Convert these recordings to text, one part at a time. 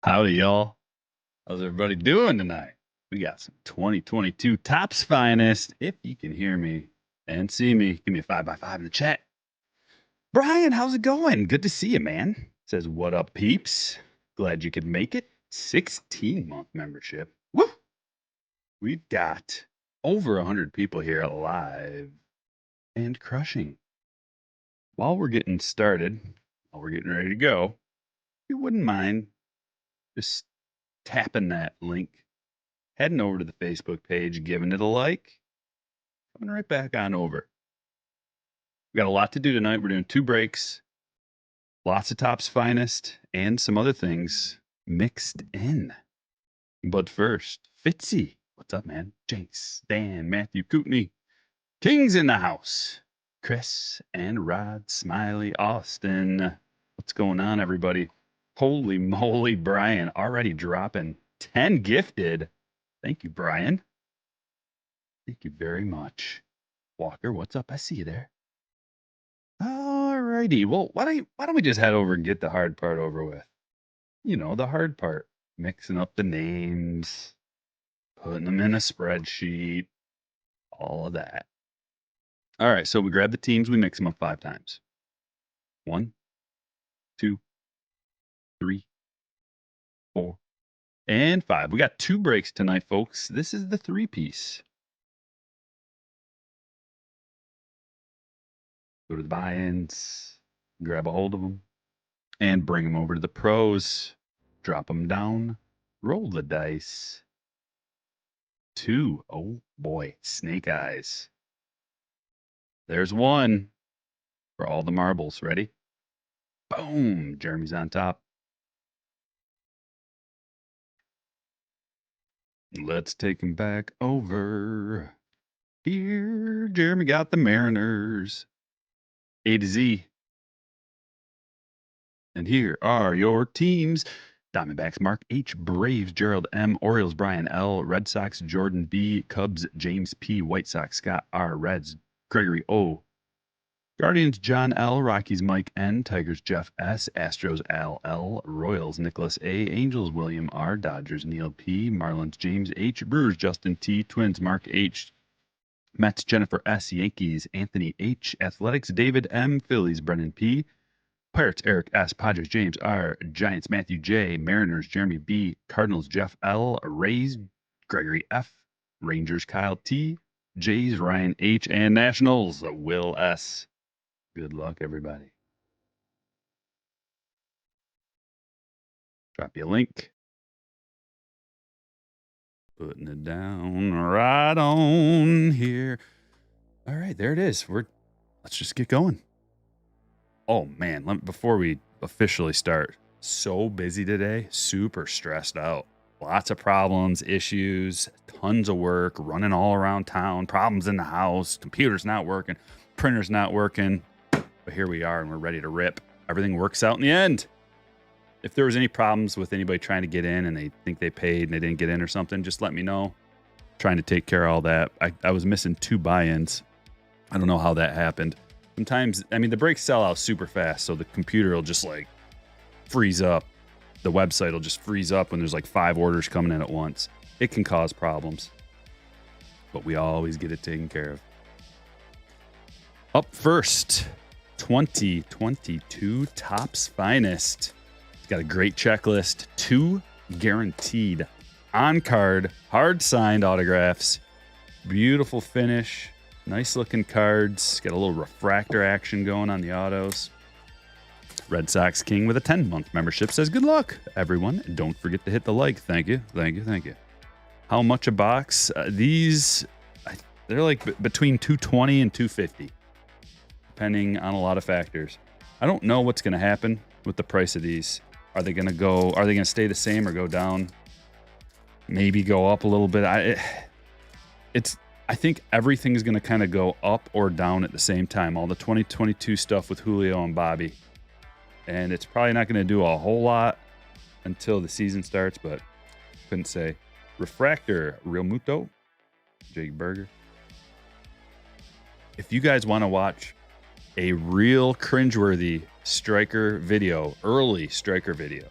Howdy, y'all. How's everybody doing tonight? We got some 2022 Topps Finest. If you can hear me and see me, give me a 5x5 in the chat. Brian, how's it going? Good to see you, man. Says, what up, peeps? Glad you could make it. 16-month membership. Woo! We've got over 100 people here live and crushing. While we're getting started, while we're getting ready to go, if you wouldn't mind just tapping that link, heading over to the Facebook page, giving it a like, coming right back on over. We got a lot to do tonight. We're doing 2 breaks, lots of Topps Finest, and some other things mixed in. But first, Fitzy, what's up, man? Jace, Dan, Matthew, Kootney, King's in the house. Chris and Rod, Smiley, Austin. What's going on, everybody? Holy moly, Brian already dropping 10 gifted. Thank you, Brian. Thank you very much. Walker, what's up? I see you there. All righty. Well, why don't we just head over and get the hard part over with? You know, the hard part. Mixing up the names, putting them in a spreadsheet, all of that. All right, so we grab the teams, we mix them up 5 times. 1, 2, 3, 4, and 5. We got 2 breaks tonight, folks. This is the 3-piece. Go to the buy-ins, grab a hold of them, and bring them over to the pros. Drop them down, roll the dice. 2. Oh boy, snake eyes. There's 1 for all the marbles. Ready? Boom. Jeremy's on top. Let's take him back over. Here, Jeremy got the Mariners. A to Z. And here are your teams. Diamondbacks, Mark H. Braves, Gerald M. Orioles, Brian L. Red Sox, Jordan B. Cubs, James P. White Sox, Scott R. Reds, Gregory O. Guardians, John L. Rockies, Mike N. Tigers, Jeff S. Astros, Al L. Royals, Nicholas A. Angels, William R. Dodgers, Neil P. Marlins, James H. Brewers, Justin T. Twins, Mark H. Mets, Jennifer S. Yankees, Anthony H. Athletics, David M. Phillies, Brennan P. Pirates, Eric S. Padres, James R. Giants, Matthew J. Mariners, Jeremy B. Cardinals, Jeff L. Rays, Gregory F. Rangers, Kyle T. Jays, Ryan H. And Nationals, Will S. Good luck, everybody. Drop you a link. Putting it down right on here. All right, there it is. Let's just get going. Oh man, before we officially start, so busy today, super stressed out. Lots of problems, issues, tons of work, running all around town, problems in the house, computer's not working, printer's not working. But here we are and we're ready to rip. Everything works out in the end. If there was any problems with anybody trying to get in and they think they paid and they didn't get in or something, just let me know. Trying to take care of all that. I was missing 2 buy-ins. I don't know how that happened. Sometimes, I mean, the breaks sell out super fast, so the computer will just like freeze up. The website will just freeze up when there's like 5 orders coming in at once. It can cause problems, but we always get it taken care of. Up first, 2022 Topps Finest. It's got a great checklist, 2 guaranteed on-card, hard-signed autographs, beautiful finish. Nice looking cards. Got a little refractor action going on the autos. Red Sox King with a 10-month membership says, good luck, everyone. And don't forget to hit the like. Thank you. Thank you. Thank you. How much a box? These, they're like between $220 and $250, depending on a lot of factors. I don't know what's going to happen with the price of these. Are they going to stay the same or go down? Maybe go up a little bit. I think everything is going to kind of go up or down at the same time. All the 2022 stuff with Julio and Bobby. And it's probably not going to do a whole lot until the season starts, but couldn't say. Refractor, Real Muto, Jake Berger. If you guys want to watch a real cringeworthy striker video, early striker video,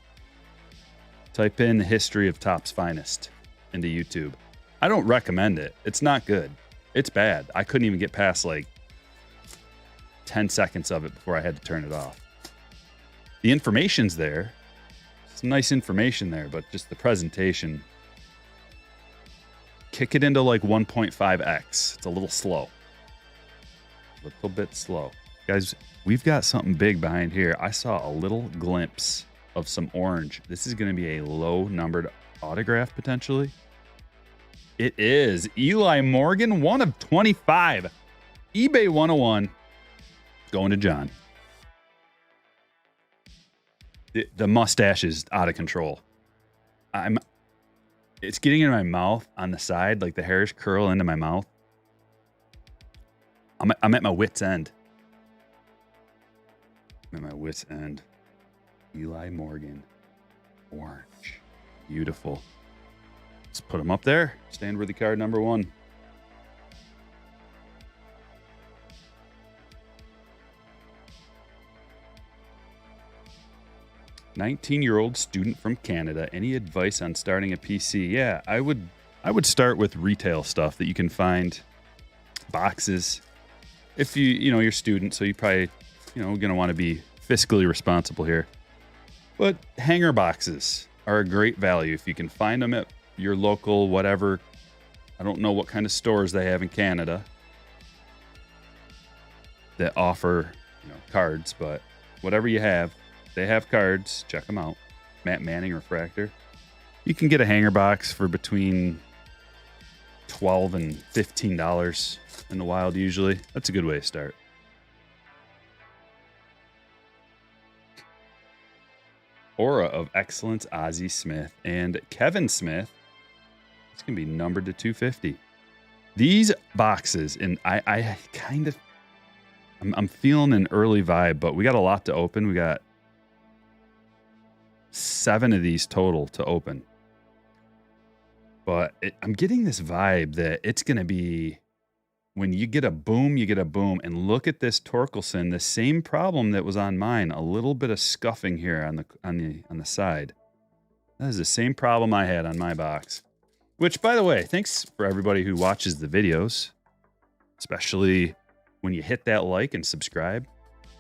Type in the history of Topps Finest into YouTube. I don't recommend it. It's not good. It's bad. I couldn't even get past like 10 seconds of it before I had to turn it off. The information's there. Some nice information there, but just the presentation. Kick it into like 1.5x. It's a little slow. A little bit slow. Guys, we've got something big behind here. I saw a little glimpse of some orange. This is going to be a low numbered autograph potentially. It is Eli Morgan, 1 of 25. eBay 101 going to John. The mustache is out of control. It's getting in my mouth on the side, like the hairs curl into my mouth. I'm at my wit's end. I'm at my wit's end. Eli Morgan, orange, beautiful. Let's put him up there. Stand worthy card number 1. "19-year-old student from Canada. Any advice on starting a PC?" Yeah, I would start with retail stuff that you can find. Boxes. If you're a student, so you probably, going to want to be fiscally responsible here. But hanger boxes are a great value if you can find them at your local whatever. I don't know what kind of stores they have in Canada that offer, cards, but whatever you have, they have cards. Check them out. Matt Manning Refractor. You can get a hanger box for between $12 and $15 in the wild usually. That's a good way to start. Aura of Excellence, Ozzie Smith and Kevin Smith. It's going to be numbered to 250. These boxes, and I'm feeling an early vibe, but we got a lot to open. We got 7 of these total to open. But I'm getting this vibe that it's going to be, when you get a boom, you get a boom. And look at this Torkelson, the same problem that was on mine. A little bit of scuffing here on the side. That is the same problem I had on my box. Which, by the way, thanks for everybody who watches the videos, especially when you hit that like and subscribe.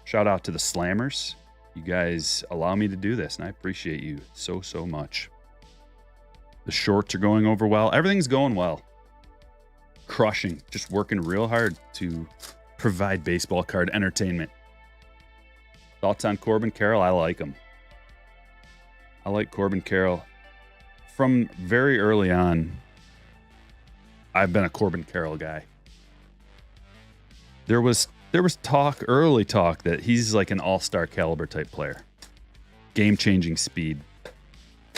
Shout out to the Slammers. You guys allow me to do this, and I appreciate you so, so much. The shorts are going over well. Everything's going well. Crushing. Just working real hard to provide baseball card entertainment. Thoughts on Corbin Carroll? I like him. I like Corbin Carroll. From very early on, I've been a Corbin Carroll guy. There was early talk that he's like an all-star caliber type player. Game-changing speed,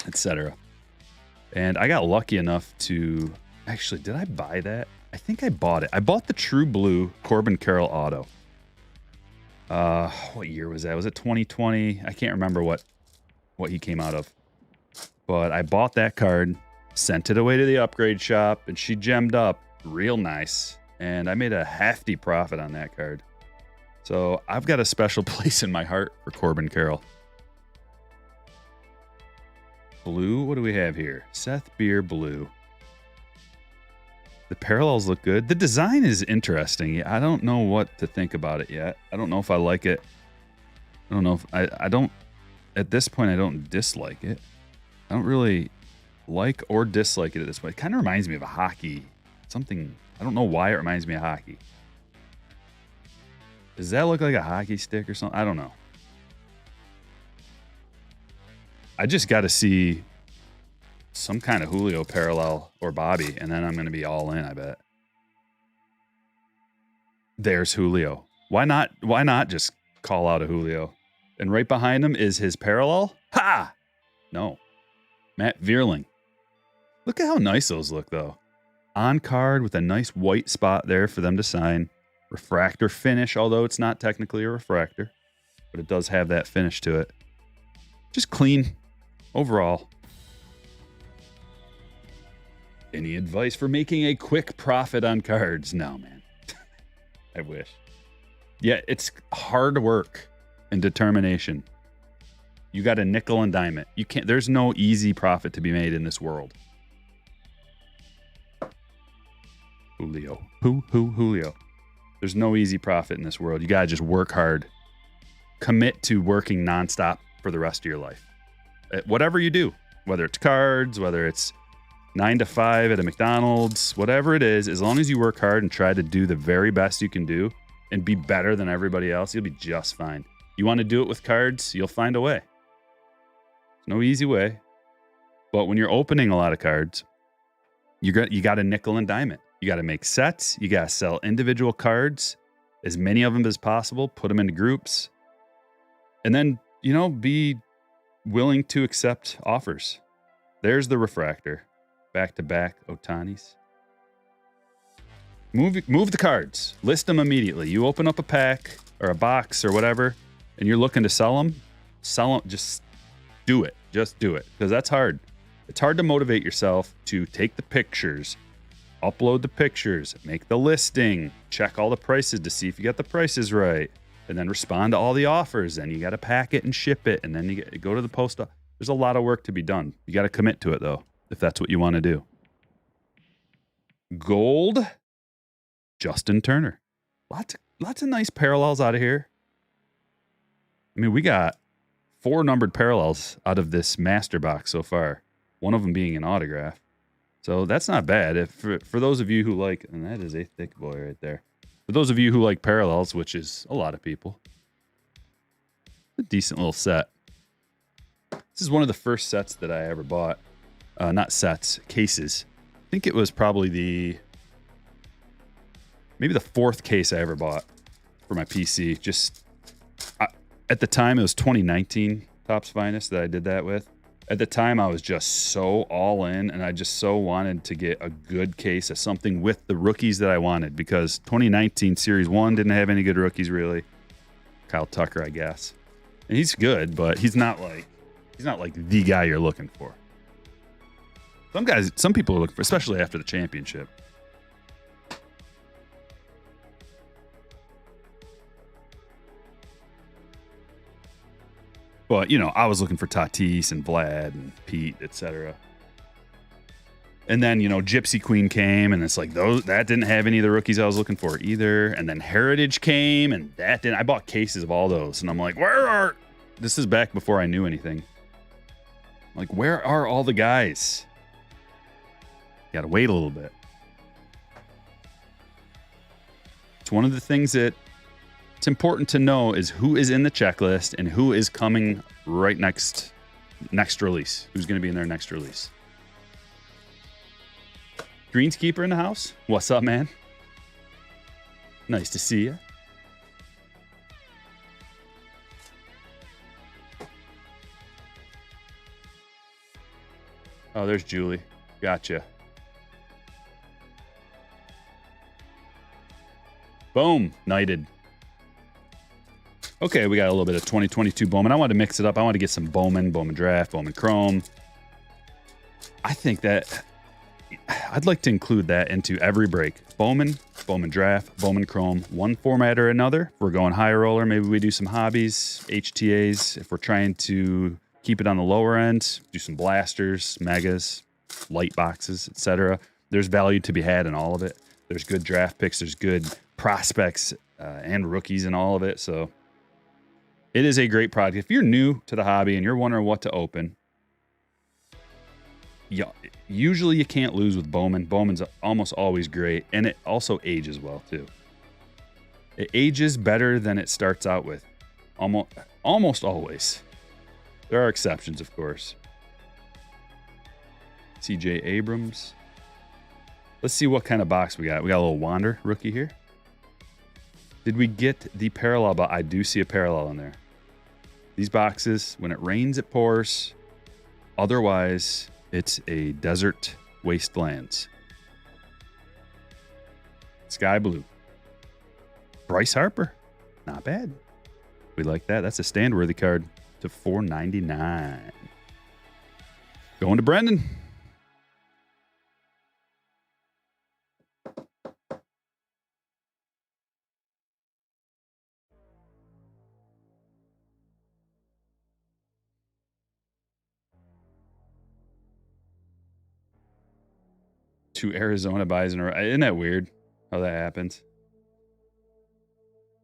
etc. And I got lucky enough to... Actually, did I buy that? I think I bought it. I bought the True Blue Corbin Carroll auto. What year was that? Was it 2020? I can't remember what he came out of. But I bought that card, sent it away to the upgrade shop, and she gemmed up real nice. And I made a hefty profit on that card. So I've got a special place in my heart for Corbin Carroll. Blue, what do we have here? Seth Beer Blue. The parallels look good. The design is interesting. I don't know what to think about it yet. I don't know if I like it. I don't know if I don't, at this point, I don't dislike it. I don't really like or dislike it at this point. It kind of reminds me of a hockey. Something, I don't know why it reminds me of hockey. Does that look like a hockey stick or something? I don't know. I just got to see some kind of Julio parallel or Bobby, and then I'm going to be all in, I bet. There's Julio. Why not just call out a Julio? And right behind him is his parallel? Ha! No. Matt Vierling. Look at how nice those look, though. On card with a nice white spot there for them to sign. Refractor finish, although it's not technically a refractor, but it does have that finish to it. Just clean overall. Any advice for making a quick profit on cards? No, man. I wish. Yeah, it's hard work and determination. You got to nickel and dime it. You can't. There's no easy profit to be made in this world. Julio. Julio. There's no easy profit in this world. You got to just work hard. Commit to working nonstop for the rest of your life. Whatever you do, whether it's cards, whether it's 9 to 5 at a McDonald's, whatever it is, as long as you work hard and try to do the very best you can do and be better than everybody else, you'll be just fine. You want to do it with cards, you'll find a way. There's no easy way. But when you're opening a lot of cards, you got to nickel and dime it. You got to make sets. You got to sell individual cards, as many of them as possible, put them into groups. And then, be willing to accept offers. There's the refractor. Back-to-back Otanis. Move the cards. List them immediately. You open up a pack or a box or whatever, and you're looking to sell them. Just do it. Just do it. Because that's hard. It's hard to motivate yourself to take the pictures, upload the pictures, make the listing, check all the prices to see if you got the prices right, and then respond to all the offers. Then you got to pack it and ship it, and then you go to the post office. There's a lot of work to be done. You got to commit to it, though, if that's what you want to do. Gold, Justin Turner. Lots of nice parallels out of here. I mean, we got 4 numbered parallels out of this master box so far. One of them being an autograph. So that's not bad. For those of you who like, and that is a thick boy right there. For those of you who like parallels, which is a lot of people, a decent little set. This is one of the first sets that I ever bought. Not sets, cases. I think it was probably maybe the 4th case I ever bought for my PC. At the time, it was 2019 Topps Finest that I did that with. At the time, I was just so all in, and I just so wanted to get a good case of something with the rookies that I wanted, because 2019 Series 1 didn't have any good rookies, really. Kyle Tucker, I guess. And he's good, but he's not like the guy you're looking for. Some people are looking for, especially after the championship. But, I was looking for Tatis and Vlad and Pete, etc. And then, Gypsy Queen came, and it's like that didn't have any of the rookies I was looking for either. And then Heritage came, and that didn't. I bought cases of all those, and I'm like, this is back before I knew anything. Like, where are all the guys? Got to wait a little bit. It's one of the things that it's important to know is who is in the checklist and who is coming right next release. Who's going to be in their next release. Greenskeeper in the house. What's up, man? Nice to see you. Oh, there's Julie. Gotcha. Boom. Knighted. Okay, we got a little bit of 2022 Bowman. I want to mix it up. I want to get some Bowman Draft, Bowman Chrome. I think that I'd like to include that into every break. Bowman Draft, Bowman Chrome, one format or another. If we're going high roller, maybe we do some hobbies, HTAs. If we're trying to keep it on the lower end, do some blasters, megas, light boxes, etc. There's value to be had in all of it. There's good draft picks. There's good prospects and rookies in all of it. So it is a great product. If you're new to the hobby and you're wondering what to open, usually you can't lose with Bowman. Bowman's almost always great, and it also ages well too. It ages better than it starts out with, almost always. There are exceptions, of course. CJ Abrams. Let's see what kind of box we got. We got a little Wander rookie here. Did we get the parallel? But I do see a parallel in there. These boxes, when it rains, it pours. Otherwise, it's a desert wasteland. Sky blue. Bryce Harper. Not bad. We like that. That's a stand-worthy card to $4.99. Going to Brendan. 2 Arizona buys in a row. Isn't that weird how that happens?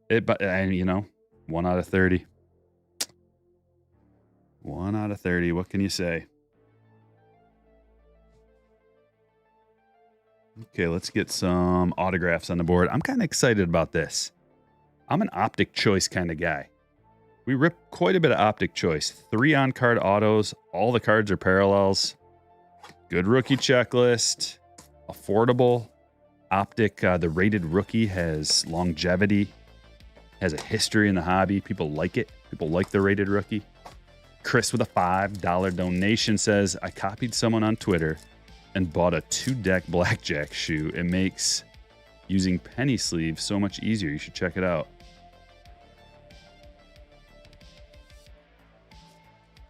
And you know, 1 out of 30. 1 out of 30. What can you say? Okay, let's get some autographs on the board. I'm kind of excited about this. I'm an Optic choice kind of guy. We rip quite a bit of Optic choice. 3 on-card autos. All the cards are parallels. Good rookie checklist. Affordable. Optic, the rated rookie has longevity. Has a history in the hobby. People like it. People like the rated rookie. Chris with a $5 donation says, I copied someone on Twitter and bought a 2-deck blackjack shoe. It makes using penny sleeves so much easier. You should check it out.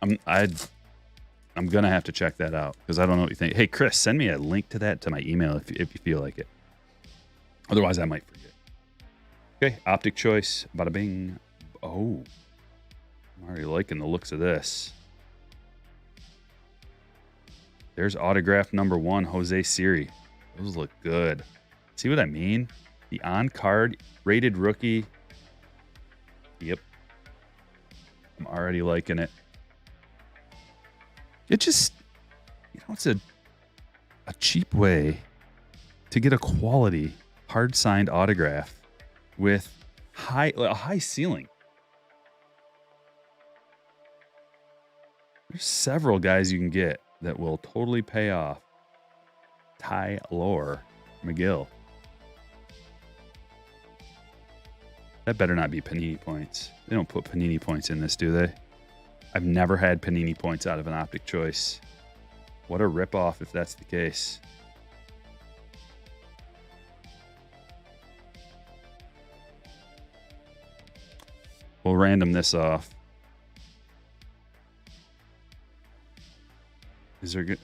I'm gonna have to check that out because I don't know what you think. Hey, Chris, send me a link to that to my email if you feel like it. Otherwise, I might forget. Okay, Optic choice. Bada bing. Oh, I'm already liking the looks of this. There's autograph number 1, Jose Siri. Those look good. See what I mean? The on-card rated rookie. Yep. I'm already liking it. It just, you know, it's a cheap way to get a quality hard-signed autograph with a high ceiling. There's several guys you can get that will totally pay off. Tyler McGill. That better not be Panini points. They don't put Panini points in this, do they? I've never had Panini points out of an Optic choice. What a ripoff if that's the case. We'll random this off. Is there good?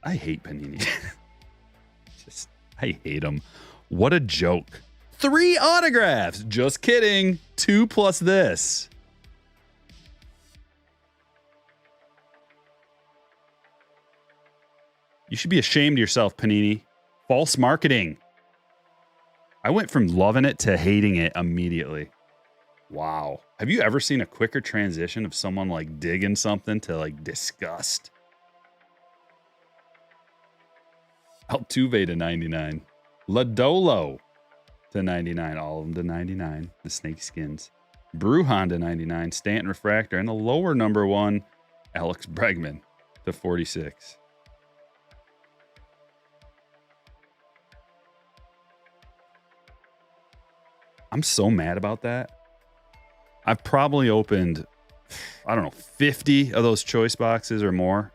I hate Panini. I hate them. What a joke. 3 autographs. Just kidding. 2 plus this. You should be ashamed of yourself, Panini. False marketing. I went from loving it to hating it immediately. Wow. Have you ever seen a quicker transition of someone like digging something to like disgust? Altuve to 99. Ladolo to 99. All of them to 99. The snake skins. Bruhan to 99. Stanton Refractor. And the lower number 1, Alex Bregman to 46. I'm so mad about that. I've probably opened, I don't know, 50 of those choice boxes or more.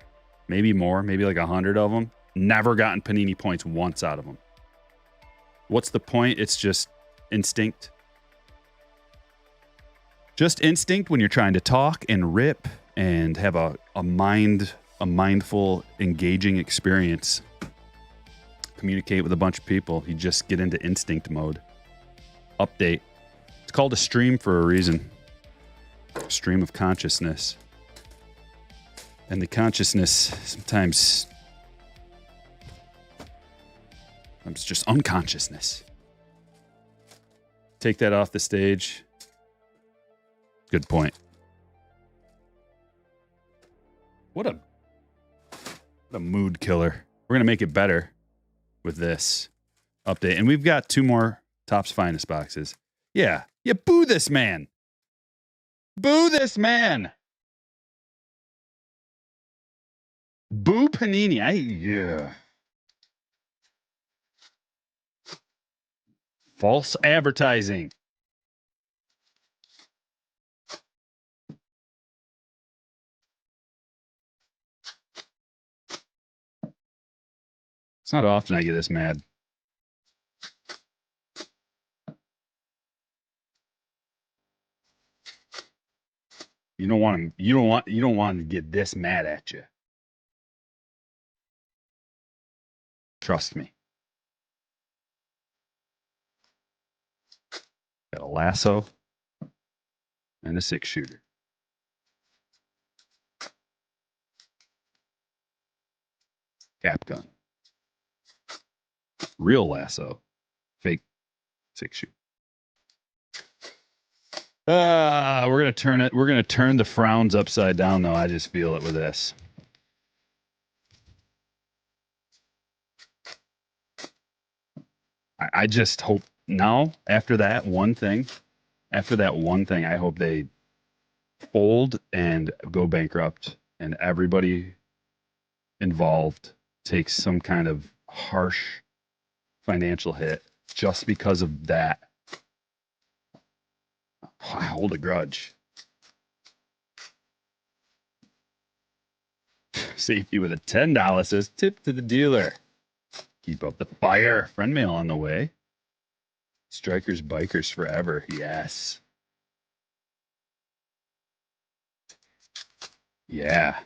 Maybe more. Maybe like 100 of them. Never gotten Panini points once out of them. What's the point? It's just instinct. Just instinct when you're trying to talk and rip and have a mindful, engaging experience. Communicate with a bunch of people. You just get into instinct mode. Update. It's called a stream for a reason. Stream of consciousness. And the consciousness sometimes it's just unconsciousness. Take that off the stage. Good point. What a mood killer. We're going to make it better with this update. And we've got 2 more Topps Finest boxes. Yeah. Yeah, boo this man. Boo this man. Boo Panini. Yeah. False advertising. It's not often I get this mad. You don't want to get this mad at you. Trust me. Got a lasso and a 6-shooter. Cap gun. Real lasso. Fake 6-shoot. We're gonna turn it. We're gonna turn the frowns upside down, though. I just feel it with this. I just hope now, after that one thing, I hope they fold and go bankrupt, and everybody involved takes some kind of harsh financial hit just because of that. I hold a grudge. Safety with a $10 says tip to the dealer. Keep up the fire. Friend mail on the way. Strikers, bikers forever. Yes. Yeah.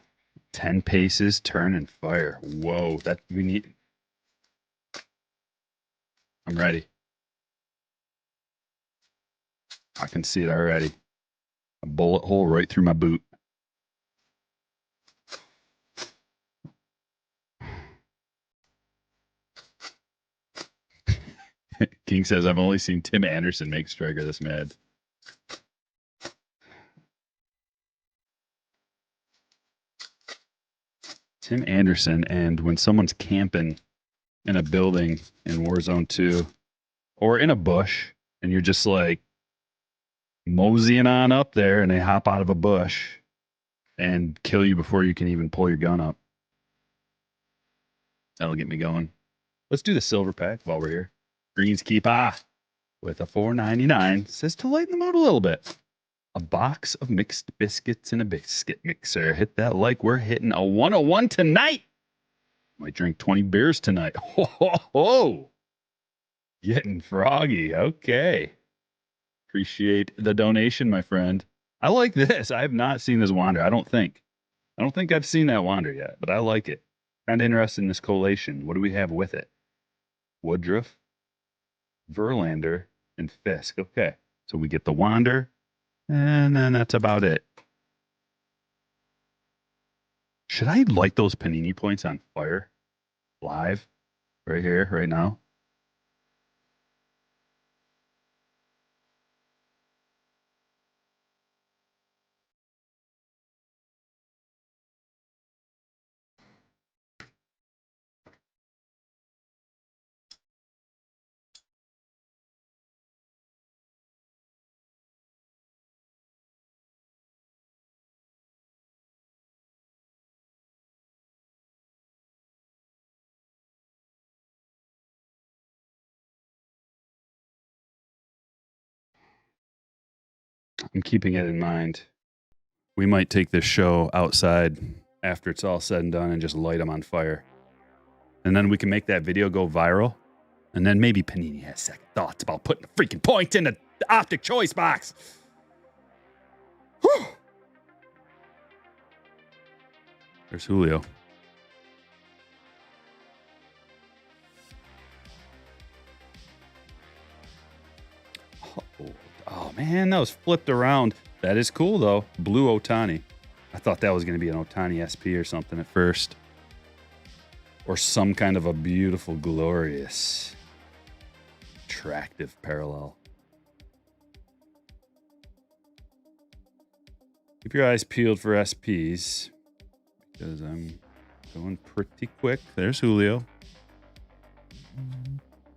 10 paces, turn and fire. Whoa, that we need. I'm ready. I can see it already. A bullet hole right through my boot. King says, I've only seen Tim Anderson make Striker this mad. Tim Anderson, and when someone's camping in a building in Warzone 2 or in a bush, and you're just like moseying on up there, and they hop out of a bush and kill you before you can even pull your gun up. That'll get me going. Let's do the silver pack while we're here. Greenskeeper with a $4.99 says to lighten the mood a little bit. A box of mixed biscuits and a biscuit mixer. Hit that like. We're hitting a 101 tonight. Might drink 20 beers tonight. Ho, ho, ho. Getting froggy. Okay. Appreciate the donation, my friend. I like this. I have not seen this wander. I don't think I've seen that wander yet, but I like it. Kind of interested in this collation. What do we have with it? Woodruff, Verlander, and Fisk. Okay. So we get the wander, and then that's about it. Should I light those panini points on fire? Live? Right here, right now? I'm keeping it in mind. We might take this show outside after it's all said and done and just light them on fire. And then we can make that video go viral. And then maybe Panini has second thoughts about putting a freaking point in the Optic choice box. Whew. There's Julio. Oh, man, that was flipped around. That is cool, though. Blue Ohtani. I thought that was going to be an Ohtani SP or something at first. Or some kind of a beautiful, glorious, attractive parallel. Keep your eyes peeled for SPs, because I'm going pretty quick. There's Julio.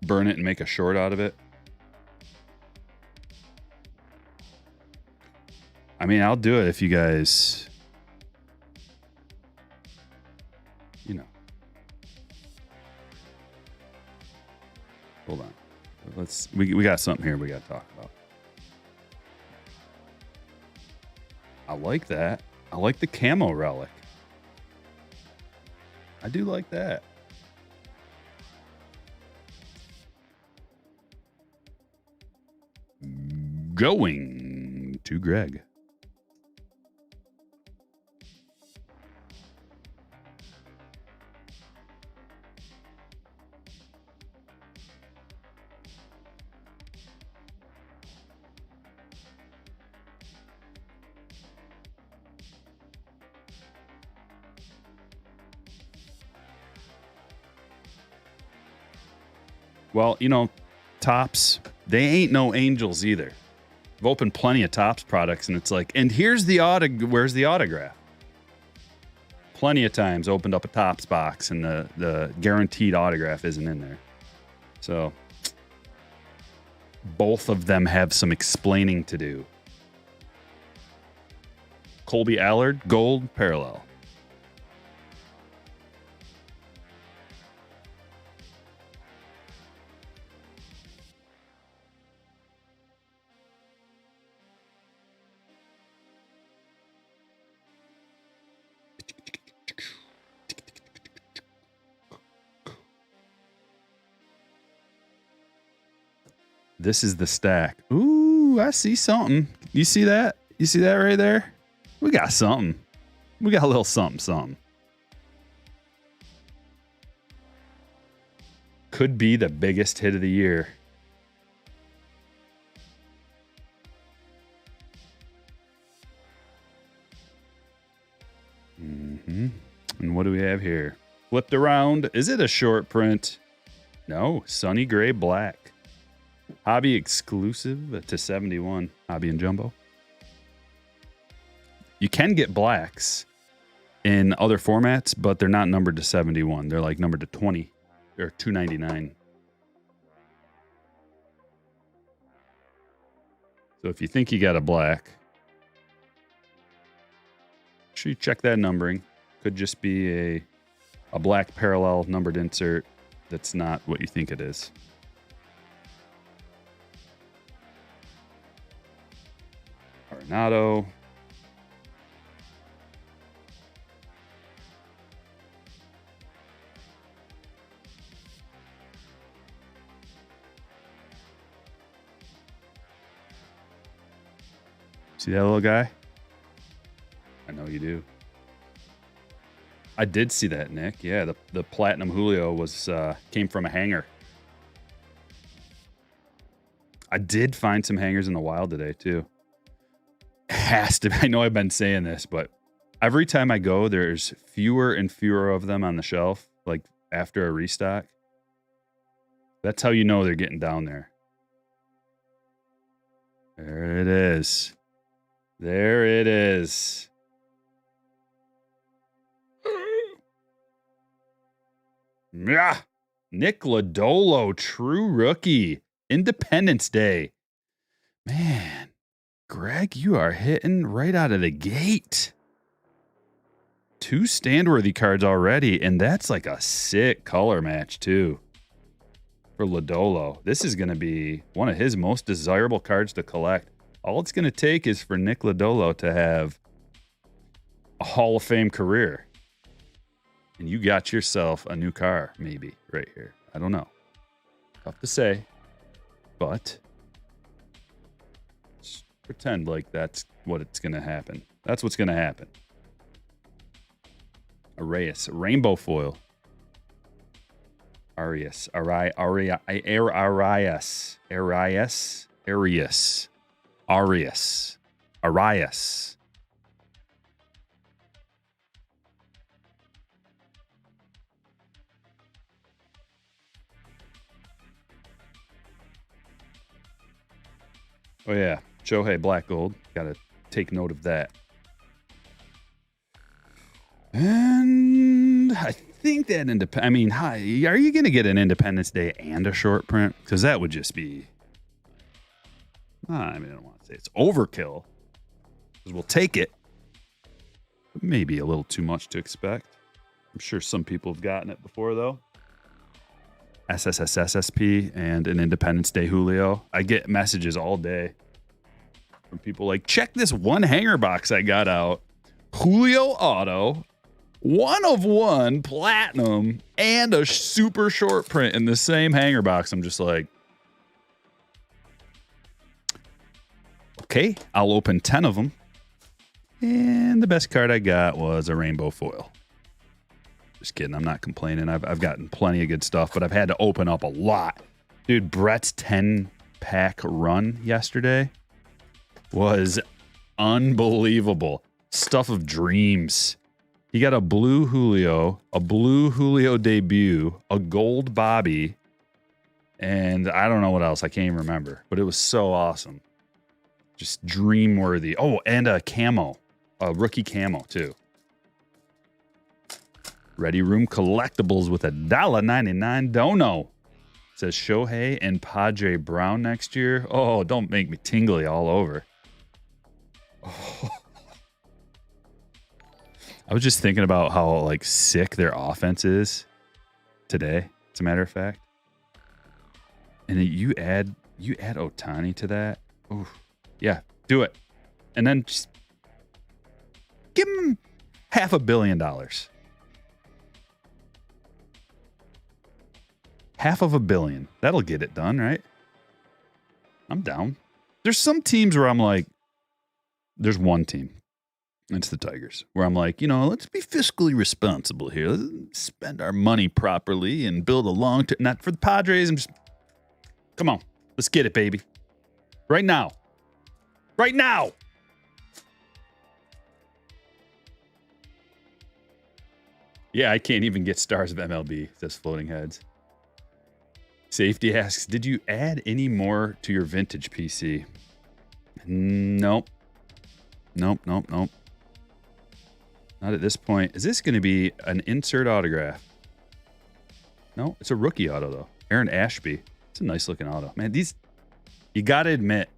Burn it and make a short out of it. I mean, I'll do it if you guys, you know. Hold on. We got something here we got to talk about. I like that. I like the camo relic. I do like that. Going to Greg. Well, you know, Topps, they ain't no angels either. I've opened plenty of Topps products, and it's like, and here's the where's the autograph? Plenty of times opened up a Topps box, and the guaranteed autograph isn't in there. So both of them have some explaining to do. Colby Allard, gold parallel. This is the stack. Ooh, I see something. You see that? You see that right there? We got something. We got a little something. Could be the biggest hit of the year. And what do we have here? Flipped around. Is it a short print? No, Sunny Gray Black. Hobby exclusive to 71. Hobby and Jumbo. You can get blacks in other formats, but they're not numbered to 71. They're like numbered to 20 or 299. So if you think you got a black, make sure you check that numbering. Could just be a black parallel numbered insert that's not what you think it is. Arenado. See that little guy? I know you do. I did see that, Nick. Yeah, the Platinum Julio was came from a hanger. I did find some hangers in the wild today, too. Has to be. I know I've been saying this, but every time I go, there's fewer and fewer of them on the shelf, like after a restock. That's how you know they're getting down there. There it is. There it is. Yeah. Nick Lodolo, true rookie. Independence Day. Man, Greg, you are hitting right out of the gate. 2 stand-worthy cards already, and that's like a sick color match, too, for Lodolo. This is going to be one of his most desirable cards to collect. All it's going to take is for Nick Lodolo to have a Hall of Fame career. And you got yourself a new car, maybe, right here. I don't know. Tough to say, but just pretend like that's what it's going to happen. That's what's going to happen. Arias, rainbow foil. Arias. Oh, yeah. Shohei Black Gold. Got to take note of that. And I think that I mean, are you going to get an Independence Day and a short print? Because that would just be, I don't want to say it's overkill. Because we'll take it. But maybe a little too much to expect. I'm sure some people have gotten it before, though. SSSSSP and an Independence Day Julio. I get messages all day from people like, check this one hanger box I got out. Julio Auto, 1 of 1 platinum, and a super short print in the same hanger box. I'm just like, okay, I'll open 10 of them. And the best card I got was a rainbow foil. Just kidding. I'm not complaining. I've gotten plenty of good stuff, but I've had to open up a lot. Dude, Brett's 10-pack run yesterday was unbelievable. Stuff of dreams. He got a blue Julio debut, a gold Bobby, And I don't know what else. I can't even remember. But it was so awesome. Just dream worthy. Oh, and a camo. A rookie camo, too. Ready Room Collectibles with $1.99 dono. It says Shohei and Padre Brown next year. Oh, don't make me tingly all over. Oh. I was just thinking about how like sick their offense is today, as a matter of fact. And you add Ohtani to that. Ooh, yeah, do it. And then just give him $500 million. $500 million. That'll get it done, right? I'm down. There's some teams where I'm like, there's one team. It's the Tigers, where I'm like, let's be fiscally responsible here. Let's spend our money properly and build a long-term. Not for the Padres. I'm just, come on, let's get it, baby. Right now. Right now. Yeah, I can't even get stars of MLB. Says Floating Heads. Safety asks, did you add any more to your vintage PC? Nope. Nope. Not at this point. Is this going to be an insert autograph? No, it's a rookie auto, though. Aaron Ashby. It's a nice looking auto. Man, these, you got to admit,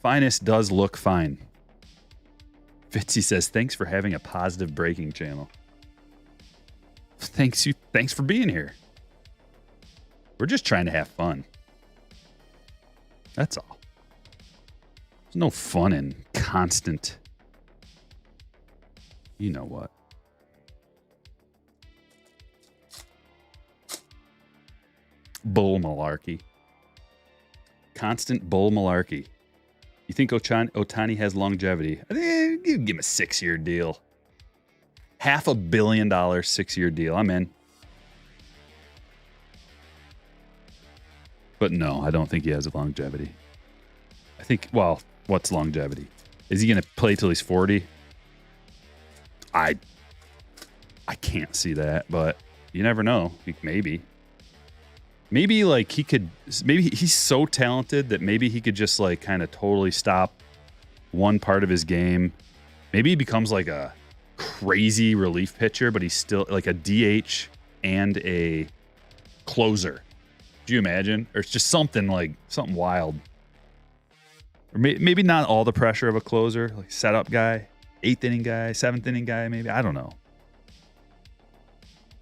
Finest does look fine. Fitzy says, thanks for having a positive breaking channel. Thanks for being here. We're just trying to have fun. That's all. There's no fun in constant. You know what? Bull malarkey. Constant bull malarkey. You think Ohtani has longevity? I think you give him a 6-year deal. $500 million 6-year deal. I'm in. But no, I don't think he has a longevity. I think, well, what's longevity? Is he going to play till he's 40? I can't see that, but you never know. Maybe like maybe he's so talented that maybe he could just like kind of totally stop one part of his game. Maybe he becomes like a crazy relief pitcher, but he's still like a DH and a closer. Do you imagine? Or it's just something wild. Or maybe not all the pressure of a closer, like setup guy, 8th inning guy, 7th inning guy, maybe. I don't know.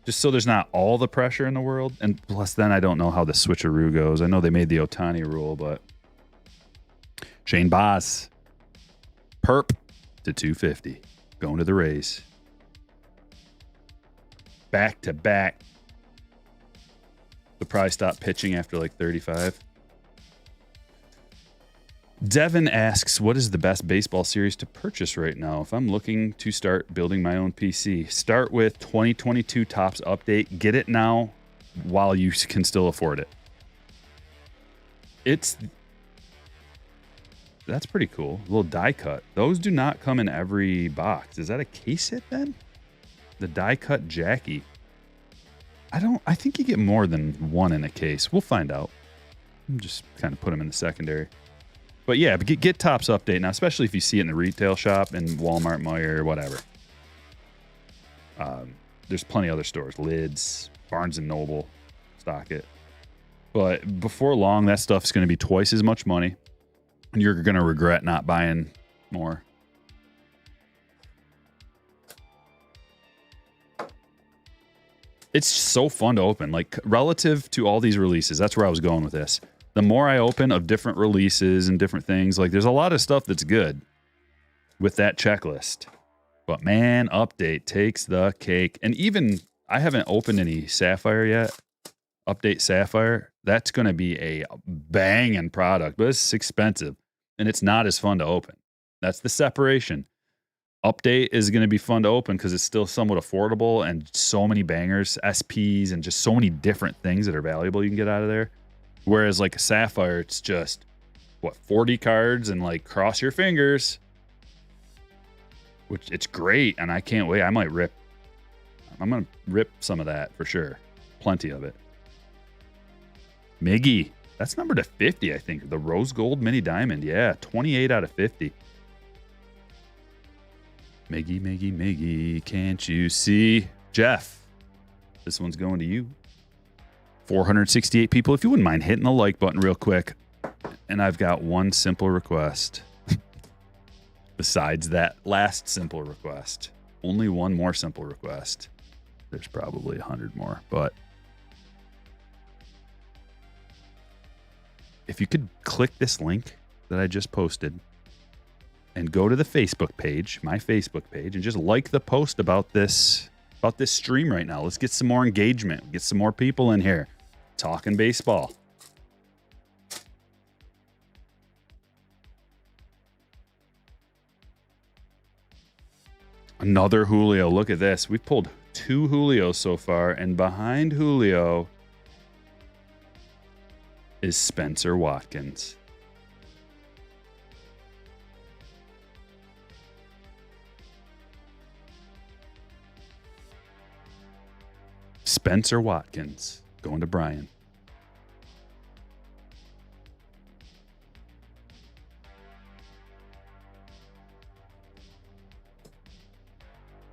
Just so there's not all the pressure in the world. And plus then I don't know how the switcheroo goes. I know they made the Ohtani rule, but Shane Boss. Perp to 250. Going to the Rays. Back to back. They'll probably stop pitching after like 35. Devin asks, what is the best baseball series to purchase right now? If I'm looking to start building my own PC, start with 2022 Topps Update. Get it now while you can still afford it. That's pretty cool. A little die cut. Those do not come in every box. Is that a case hit then? The die cut Jackie. I think you get more than one in a case. We'll find out. Just kind of put them in the secondary. But yeah, get Topps Update now, especially if you see it in the retail shop in Walmart, Meijer, whatever. There's plenty of other stores. Lids, Barnes & Noble, stock it. But before long, that stuff's going to be twice as much money. And you're going to regret not buying more. It's so fun to open. Like, relative to all these releases, that's where I was going with this. The more I open of different releases and different things, like there's a lot of stuff that's good with that checklist. But man, Update takes the cake. And even, I haven't opened any Sapphire yet. Update Sapphire. That's going to be a banging product, but it's expensive. And it's not as fun to open. That's the separation. Update is going to be fun to open because it's still somewhat affordable and so many bangers, SPs, and just so many different things that are valuable you can get out of there. Whereas like a Sapphire, it's just, 40 cards and like cross your fingers. Which it's great, and I can't wait. I'm going to rip some of that for sure. Plenty of it. Miggy, That's numbered to 50, I think. The rose gold mini diamond. Yeah, 28 out of 50. Miggy, can't you see? Jeff, this one's going to you. 468 people. If you wouldn't mind hitting the like button real quick. And I've got one simple request. Besides that last simple request. Only one more simple request. There's probably 100 more, but if you could click this link that I just posted and go to the Facebook page, my Facebook page, and just like the post about this stream right now. Let's get some more engagement. Get some more people in here talking baseball. Another Julio. Look at this. We've pulled 2 Julios so far, and behind Julio is Spencer Watkins. Spencer Watkins going to Brian.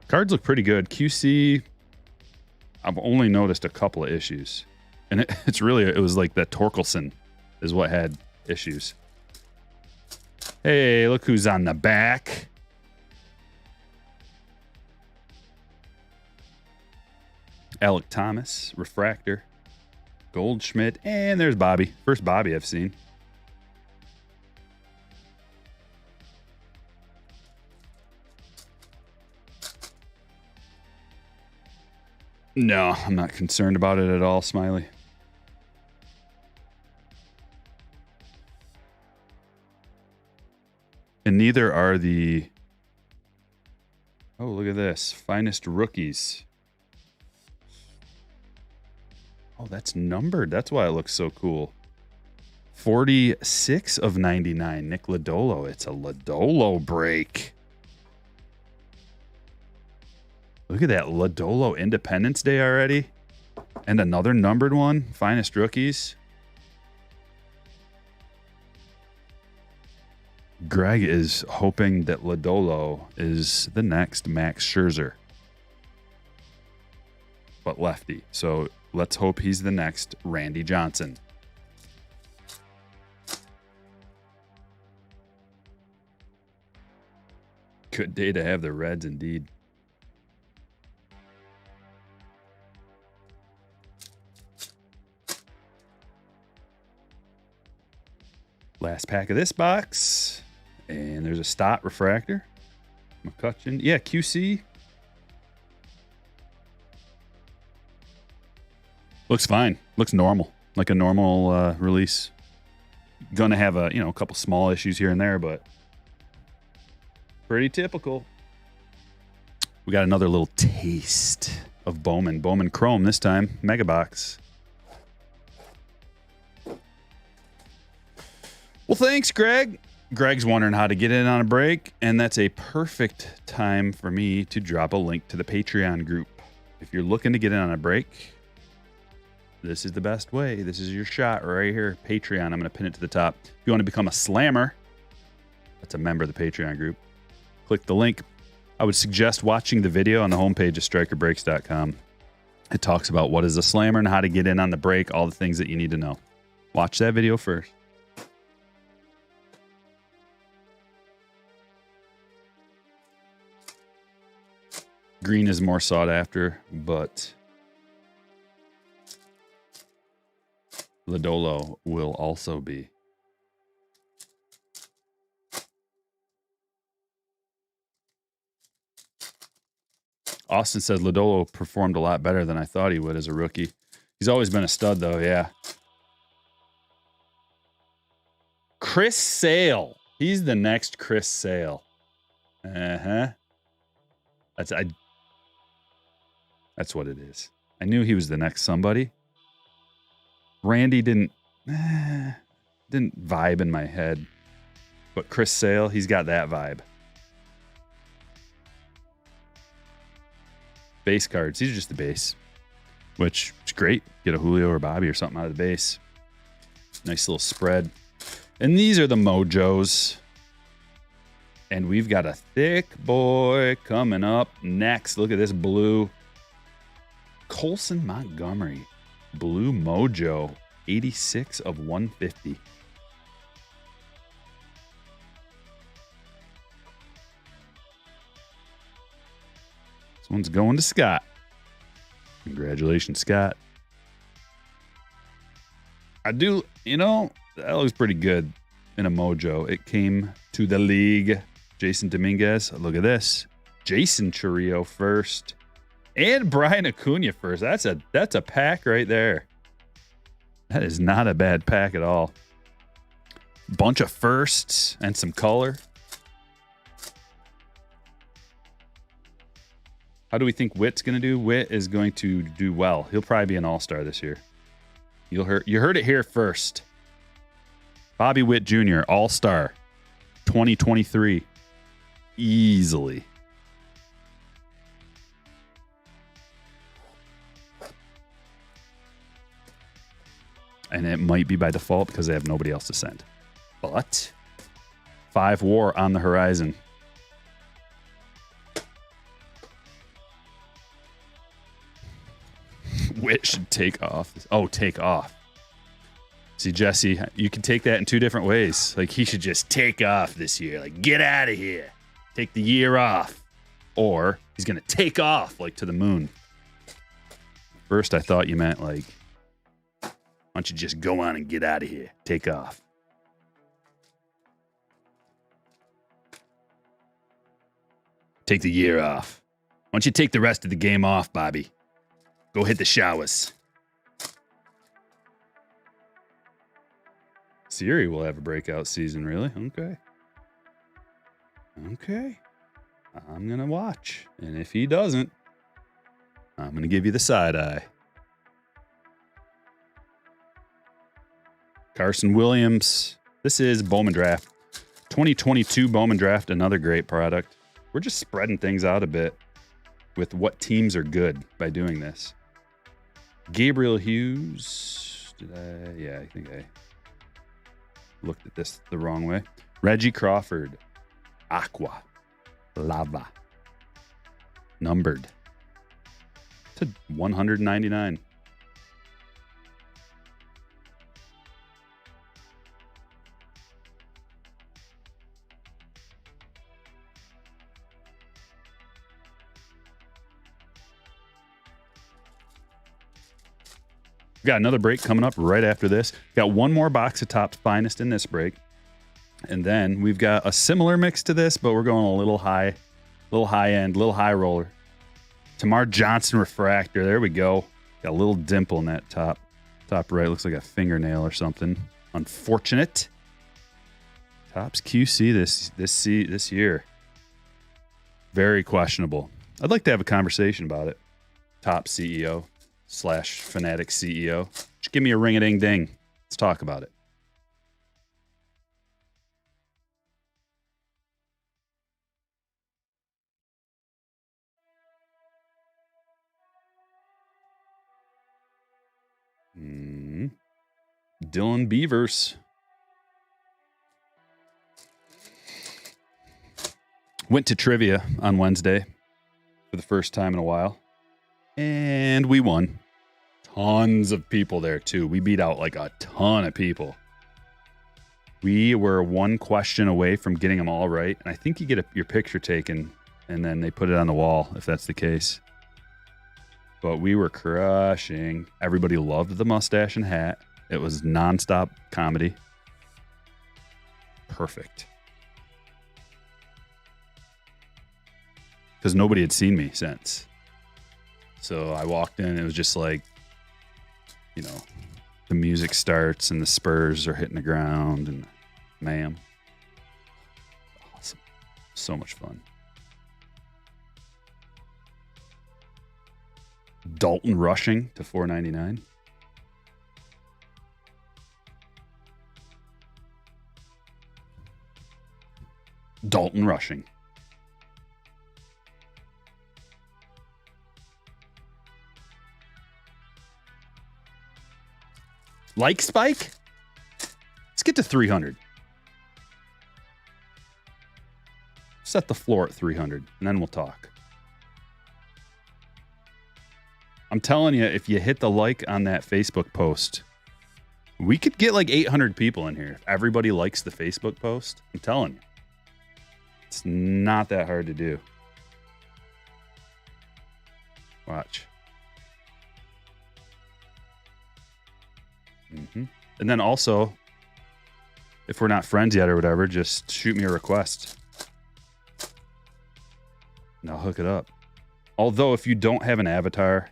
Cards look pretty good. QC, I've only noticed a couple of issues. And it was like that Torkelson is what had issues. Hey, look who's on the back. Alec Thomas, Refractor, Goldschmidt, and there's Bobby. First Bobby I've seen. No, I'm not concerned about it at all, Smiley. And neither are the... Oh, look at this. Finest rookies. Oh, that's numbered. That's why it looks so cool. 46 of 99. Nick Lodolo. It's a Lodolo break. Look at that. Lodolo Independence Day already. And another numbered one. Finest rookies. Greg is hoping that Lodolo is the next Max Scherzer. But lefty. So let's hope he's the next Randy Johnson. Good day to have the Reds indeed. Last pack of this box. And there's a Stott Refractor. McCutcheon. Yeah, QC. Looks fine. Looks normal. Like a normal release. Gonna have a couple small issues here and there, but pretty typical. We got another little taste of Bowman. Bowman Chrome this time. Mega box. Well, thanks, Greg. Greg's wondering how to get in on a break, and that's a perfect time for me to drop a link to the Patreon group. If you're looking to get in on a break, this is the best way. This is your shot right here. Patreon. I'm going to pin it to the top. If you want to become a slammer, that's a member of the Patreon group. Click the link. I would suggest watching the video on the homepage of StrikerBreaks.com. It talks about what is a slammer and how to get in on the break, all the things that you need to know. Watch that video first. Green is more sought after, but Lodolo will also be. Austin says Lodolo performed a lot better than I thought he would as a rookie. He's always been a stud, though, yeah. Chris Sale. He's the next Chris Sale. Uh-huh. That's what it is. I knew he was the next somebody. Randy didn't vibe in my head. But Chris Sale, he's got that vibe. Base cards. These are just the base. Which is great. Get a Julio or Bobby or something out of the base. Nice little spread. And these are the Mojos. And we've got a thick boy coming up next. Look at this blue. Colson Montgomery. Blue Mojo. 86 of 150. This one's going to Scott. Congratulations, Scott. I do, you know, that looks pretty good in a Mojo. It came to the league. Jason Dominguez. Look at this. Jason Churrillo first. And Brian Acuna first. That's a pack right there. That is not a bad pack at all. Bunch of firsts and some color. How do we think Witt's going to do? Witt is going to do well. He'll probably be an all-star this year. You heard it here first. Bobby Witt Jr., all-star, 2023. Easily. And it might be by default because they have nobody else to send. But 5 WAR on the horizon. Witt should take off. Oh, take off. See, Jesse, you can take that in 2 different ways. Like, he should just take off this year. Like, get out of here. Take the year off. Or he's going to take off, like, to the moon. First, I thought you meant, like, why don't you just go on and get out of here? Take off. Take the year off. Why don't you take the rest of the game off, Bobby? Go hit the showers. Siri will have a breakout season, really? Okay. Okay. I'm going to watch. And if he doesn't, I'm going to give you the side eye. Carson Williams. This is Bowman Draft. 2022 Bowman Draft, another great product. We're just spreading things out a bit with what teams are good by doing this. Gabriel Hughes. Yeah, I think I looked at this the wrong way. Reggie Crawford. Aqua. Lava. Numbered to 199. Got another break coming up right after this. Got one more box of Topps Finest in this break. And then we've got a similar mix to this, but we're going a little high end, little high roller. Tamar Johnson refractor. There we go. Got a little dimple in that top right. Looks like a fingernail or something. Unfortunate. Topps QC this year. Very questionable. I'd like to have a conversation about it. Topps CEO / Fanatic CEO. Just give me a ring-a-ding-ding. Let's talk about it. Dylan Beavers. Went to trivia on Wednesday for the first time in a while. And we won. Tons of people there, too. We beat out like a ton of people. We were one question away from getting them all right. And I think you get your picture taken, and then they put it on the wall, if that's the case. But we were crushing. Everybody loved the mustache and hat. It was nonstop comedy. Perfect. Because nobody had seen me since. So I walked in, it was just like, you know, the music starts and the Spurs are hitting the ground and ma'am. Awesome. So much fun. Dalton Rushing to $4.99. Dalton Rushing. Like Spike? Let's get to 300. Set the floor at 300, and then we'll talk. I'm telling you, if you hit the like on that Facebook post, we could get like 800 people in here. If everybody likes the Facebook post, I'm telling you. It's not that hard to do. Watch. And then also, if we're not friends yet or whatever, just shoot me a request. And I'll hook it up. Although, if you don't have an avatar,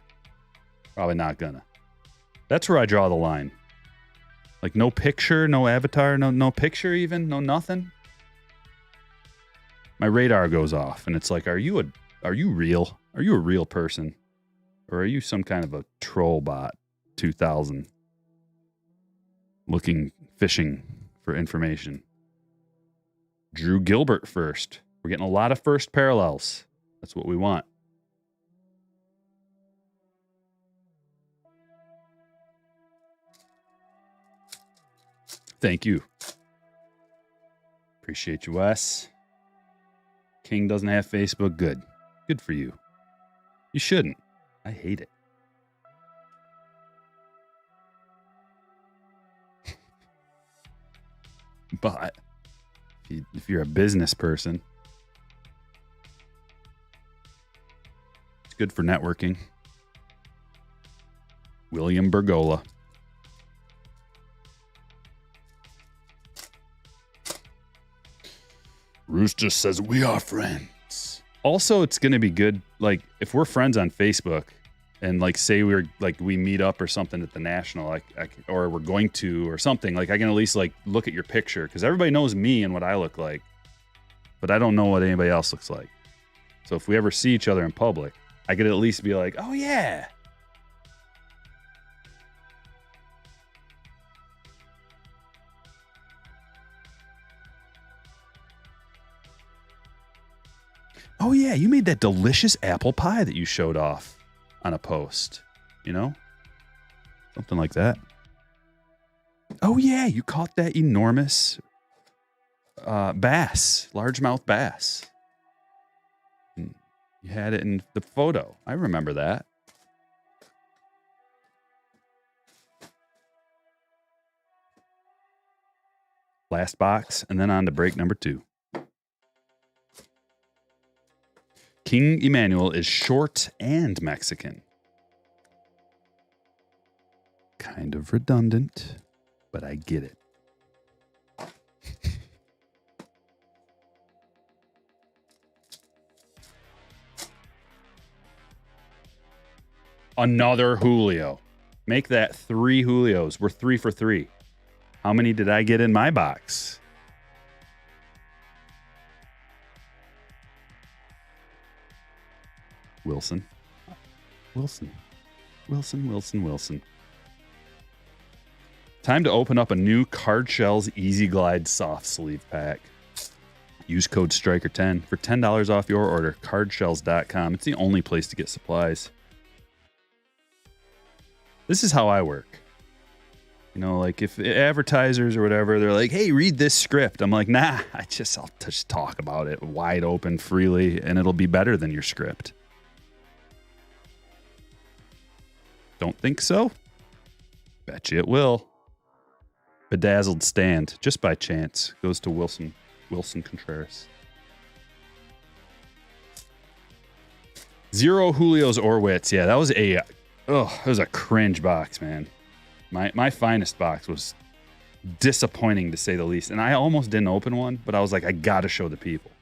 probably not gonna. That's where I draw the line. Like, no picture, no avatar, no picture even, no nothing. My radar goes off, and it's like, are you real? Are you a real person? Or are you some kind of a troll bot 2000 fishing for information? Drew Gilbert first. We're getting a lot of first parallels. That's what we want. Thank you. Appreciate you, Wes. King doesn't have Facebook. Good. Good for you. You shouldn't. I hate it. But if you're a business person, it's good for networking. William Bergola. Rooster says we are friends. Also, it's going to be good, like, if we're friends on Facebook and, like, say we meet up or something at the National, or we're going to or something, like, I can at least, like, look at your picture, because everybody knows me and what I look like, but I don't know what anybody else looks like. So if we ever see each other in public, I could at least be like, oh, yeah. Oh, yeah, you made that delicious apple pie that you showed off on a post, you know? Something like that. Oh, yeah, you caught that enormous bass, largemouth bass. You had it in the photo. I remember that. Last box, and then on to break number 2. King Emmanuel is short and Mexican. Kind of redundant, but I get it. Another Julio. Make that 3 Julios. We're 3 for 3. How many did I get in my box? Wilson. Time to open up a new Card Shells Easy Glide soft sleeve pack. Use code STRIKER10 for $10 off your order. Cardshells.com. It's the only place to get supplies. This is how I work. You know, like if advertisers or whatever, they're like, hey, read this script. I'm like, nah, I'll just talk about it wide open, freely, and it'll be better than your script. Don't think so? Bet you it will. Bedazzled stand, just by chance, goes to Wilson Contreras. 0 Julios or Wits. Yeah, that was a cringe box, man. My finest box was disappointing to say the least. And I almost didn't open one, but I was like, I gotta show the people.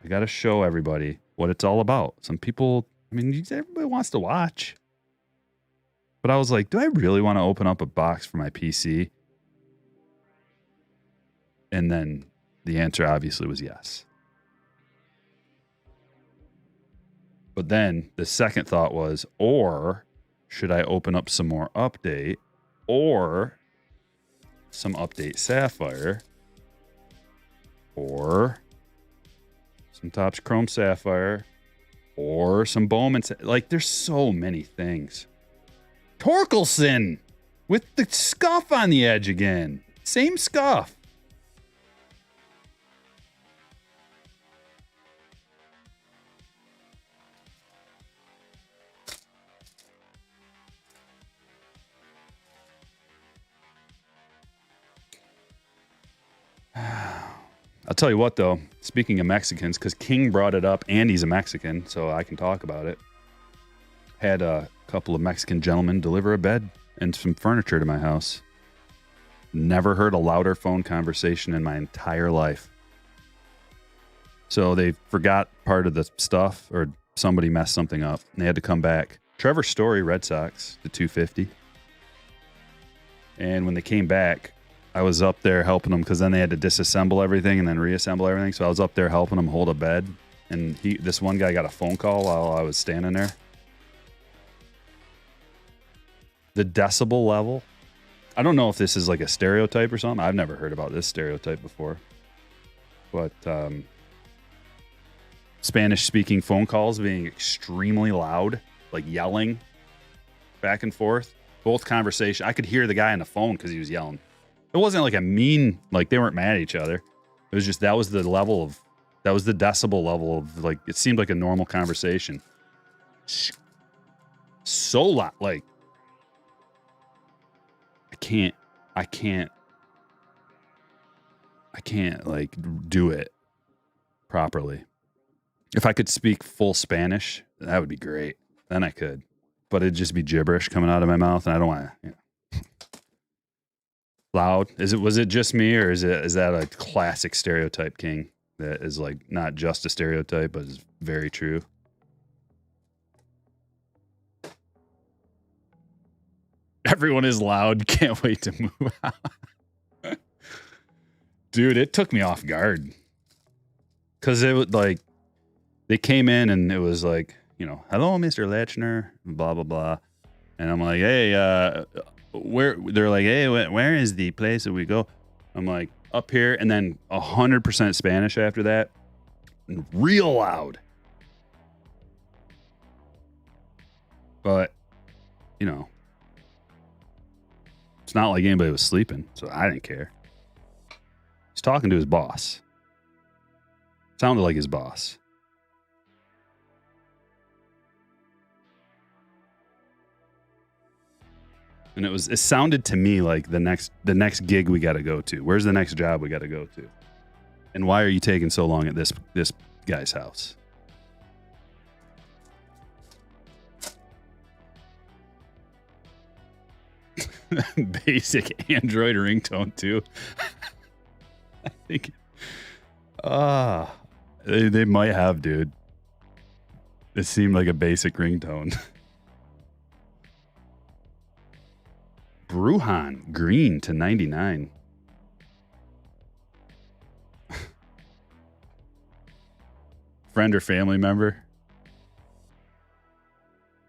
I gotta show everybody what it's all about. Some people, I mean, everybody wants to watch. But I was like, do I really want to open up a box for my PC? And then the answer obviously was yes. But then the second thought was, or should I open up some more Update, or some Update Sapphire, or some Topps Chrome Sapphire, or some Bowman? Like, there's so many things. Torkelson with the scuff on the edge again. Same scuff. I'll tell you what, though. Speaking of Mexicans, because King brought it up, and he's a Mexican, so I can talk about it. Had a couple of Mexican gentlemen deliver a bed and some furniture to my house. Never heard a louder phone conversation in my entire life. So they forgot part of the stuff, or somebody messed something up, and they had to come back. Trevor Story, Red Sox, the 250. And when they came back, I was up there helping them, because then they had to disassemble everything and then reassemble everything. So I was up there helping them hold a bed. And this one guy got a phone call while I was standing there. The decibel level. I don't know if this is like a stereotype or something. I've never heard about this stereotype before. But Spanish-speaking phone calls being extremely loud, like yelling back and forth. Both conversation. I could hear the guy on the phone because he was yelling. It wasn't like a mean, like they weren't mad at each other. It was just, that was the decibel level of, like, it seemed like a normal conversation. So loud, like, I can't like do it properly. If I could speak full Spanish, that would be great. Then I could, but it'd just be gibberish coming out of my mouth, and I don't want to, you know. Loud. Was it just me, or is that a classic stereotype, King, that is like not just a stereotype but is very true? Everyone is loud. Can't wait to move out. Dude, it took me off guard. Cause it was like they came in and it was like, you know, hello, Mr. Lechner, blah blah blah. And I'm like, hey, they're like, hey, where is the place that we go? I'm like, up here. And then 100% Spanish after that. And real loud. But, you know, it's not like anybody was sleeping, so I didn't care. He's talking to his boss. Sounded like his boss. And it sounded to me like the next gig we got to go to. Where's the next job we got to go to? And why are you taking so long at this guy's house? Basic Android ringtone too. I think they might have, dude. It seemed like a basic ringtone. Bruhan green to 99. Friend or family member?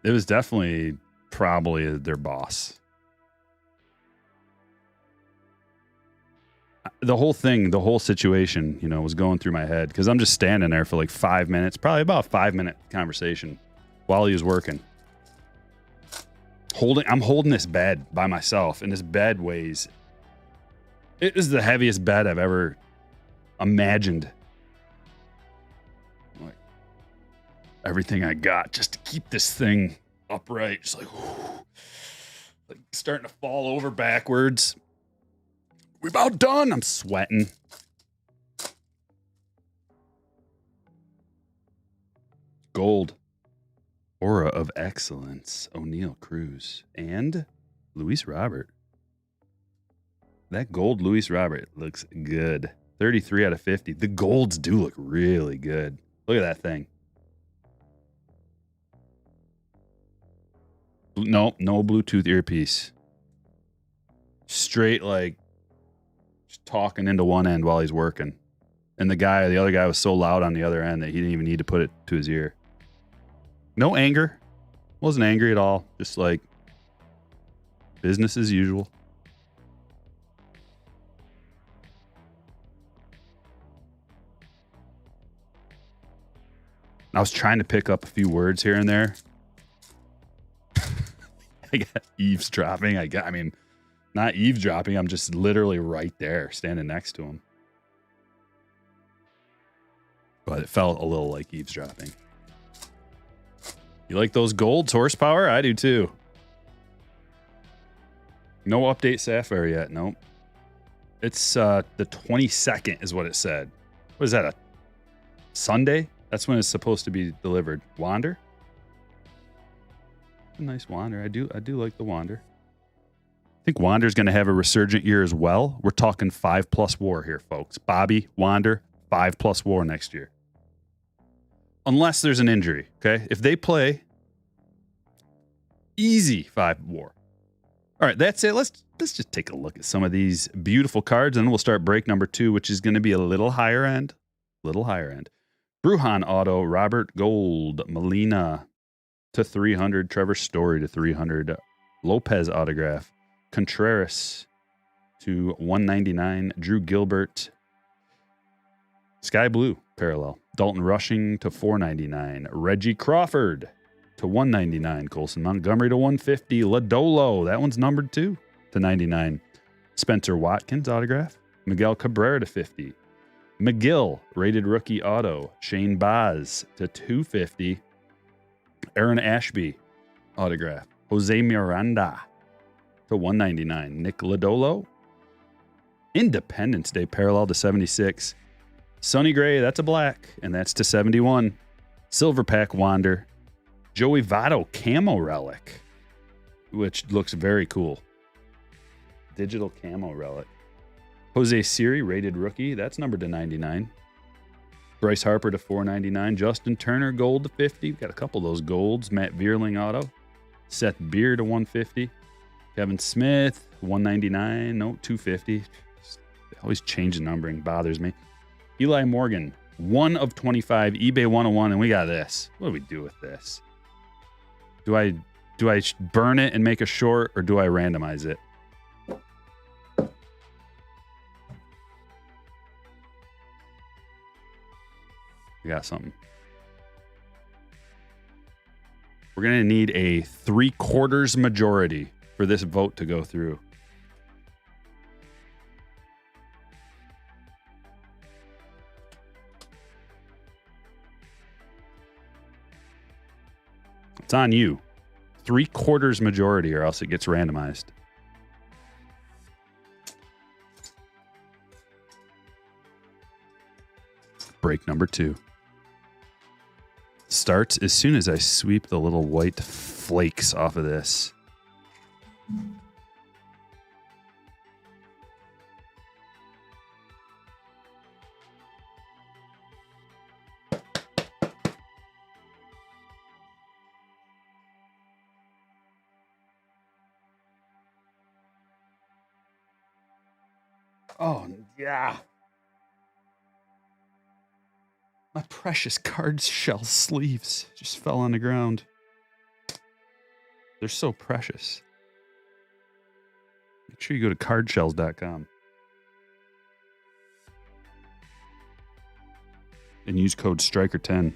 It was definitely probably their boss. The whole situation, you know, was going through my head because I'm just standing there for like 5 minutes, probably about a 5-minute conversation while he was working. I'm holding this bed by myself, and this bed weighs. It is the heaviest bed I've ever imagined. Like everything I got just to keep this thing upright, just like starting to fall over backwards. We're about done. I'm sweating. Gold. Aura of Excellence. O'Neal Cruz. And Luis Robert. That gold Luis Robert looks good. 33 out of 50. The golds do look really good. Look at that thing. No Bluetooth earpiece. Straight like just talking into one end while he's working. And the other guy was so loud on the other end that he didn't even need to put it to his ear. No anger. Wasn't angry at all. Just like business as usual. I was trying to pick up a few words here and there. I got eavesdropping. I mean, Not eavesdropping. I'm just literally right there, standing next to him. But it felt a little like eavesdropping. You like those golds, horsepower? I do too. No update Sapphire yet. Nope. It's the 22nd is what it said. What is that, a Sunday? That's when it's supposed to be delivered. Wander? A nice Wander. I do like the Wander. I think Wander's going to have a resurgent year as well. We're talking 5+ WAR here, folks. Bobby, Wander, 5+ WAR next year. Unless there's an injury, okay? If they play, easy 5 WAR. All right, that's it. Let's just take a look at some of these beautiful cards, and then we'll start break number 2, which is going to be a little higher end. Brujan auto, Robert Gold, Molina to 300, Trevor Story to 300, Lopez autograph, Contreras to 199, Drew Gilbert, Sky Blue parallel, Dalton Rushing to 499, Reggie Crawford to 199, Colson Montgomery to 150, Lodolo, that one's numbered too, to 99, Spencer Watkins autograph, Miguel Cabrera to 50, McGill rated rookie auto, Shane Baz to 250, Aaron Ashby autograph, Jose Miranda to 199, Nick Lodolo, Independence Day parallel to 76, Sonny Gray, that's a black, and that's to 71, Silver Pack Wander, Joey Votto camo relic, which looks very cool. Digital camo relic. Jose Siri rated rookie, that's numbered to 99. Bryce Harper to 499. Justin Turner gold to 50. Got a couple of those golds. Matt Vierling auto. Seth Beer to 150. Kevin Smith 199. No, 250. Always changing numbering bothers me. Eli Morgan 1 of 25. eBay 101, and we got this. What do we do with this? Do I burn it and make a short, or do I randomize it? We got something. We're going to need a 3/4 majority for this vote to go through. It's on you. 3/4 majority, or else it gets randomized. Break number 2. Starts as soon as I sweep the little white flakes off of this. Oh, yeah. My precious card shell sleeves just fell on the ground. They're so precious. Make sure you go to cardshells.com and use code STRIKER10.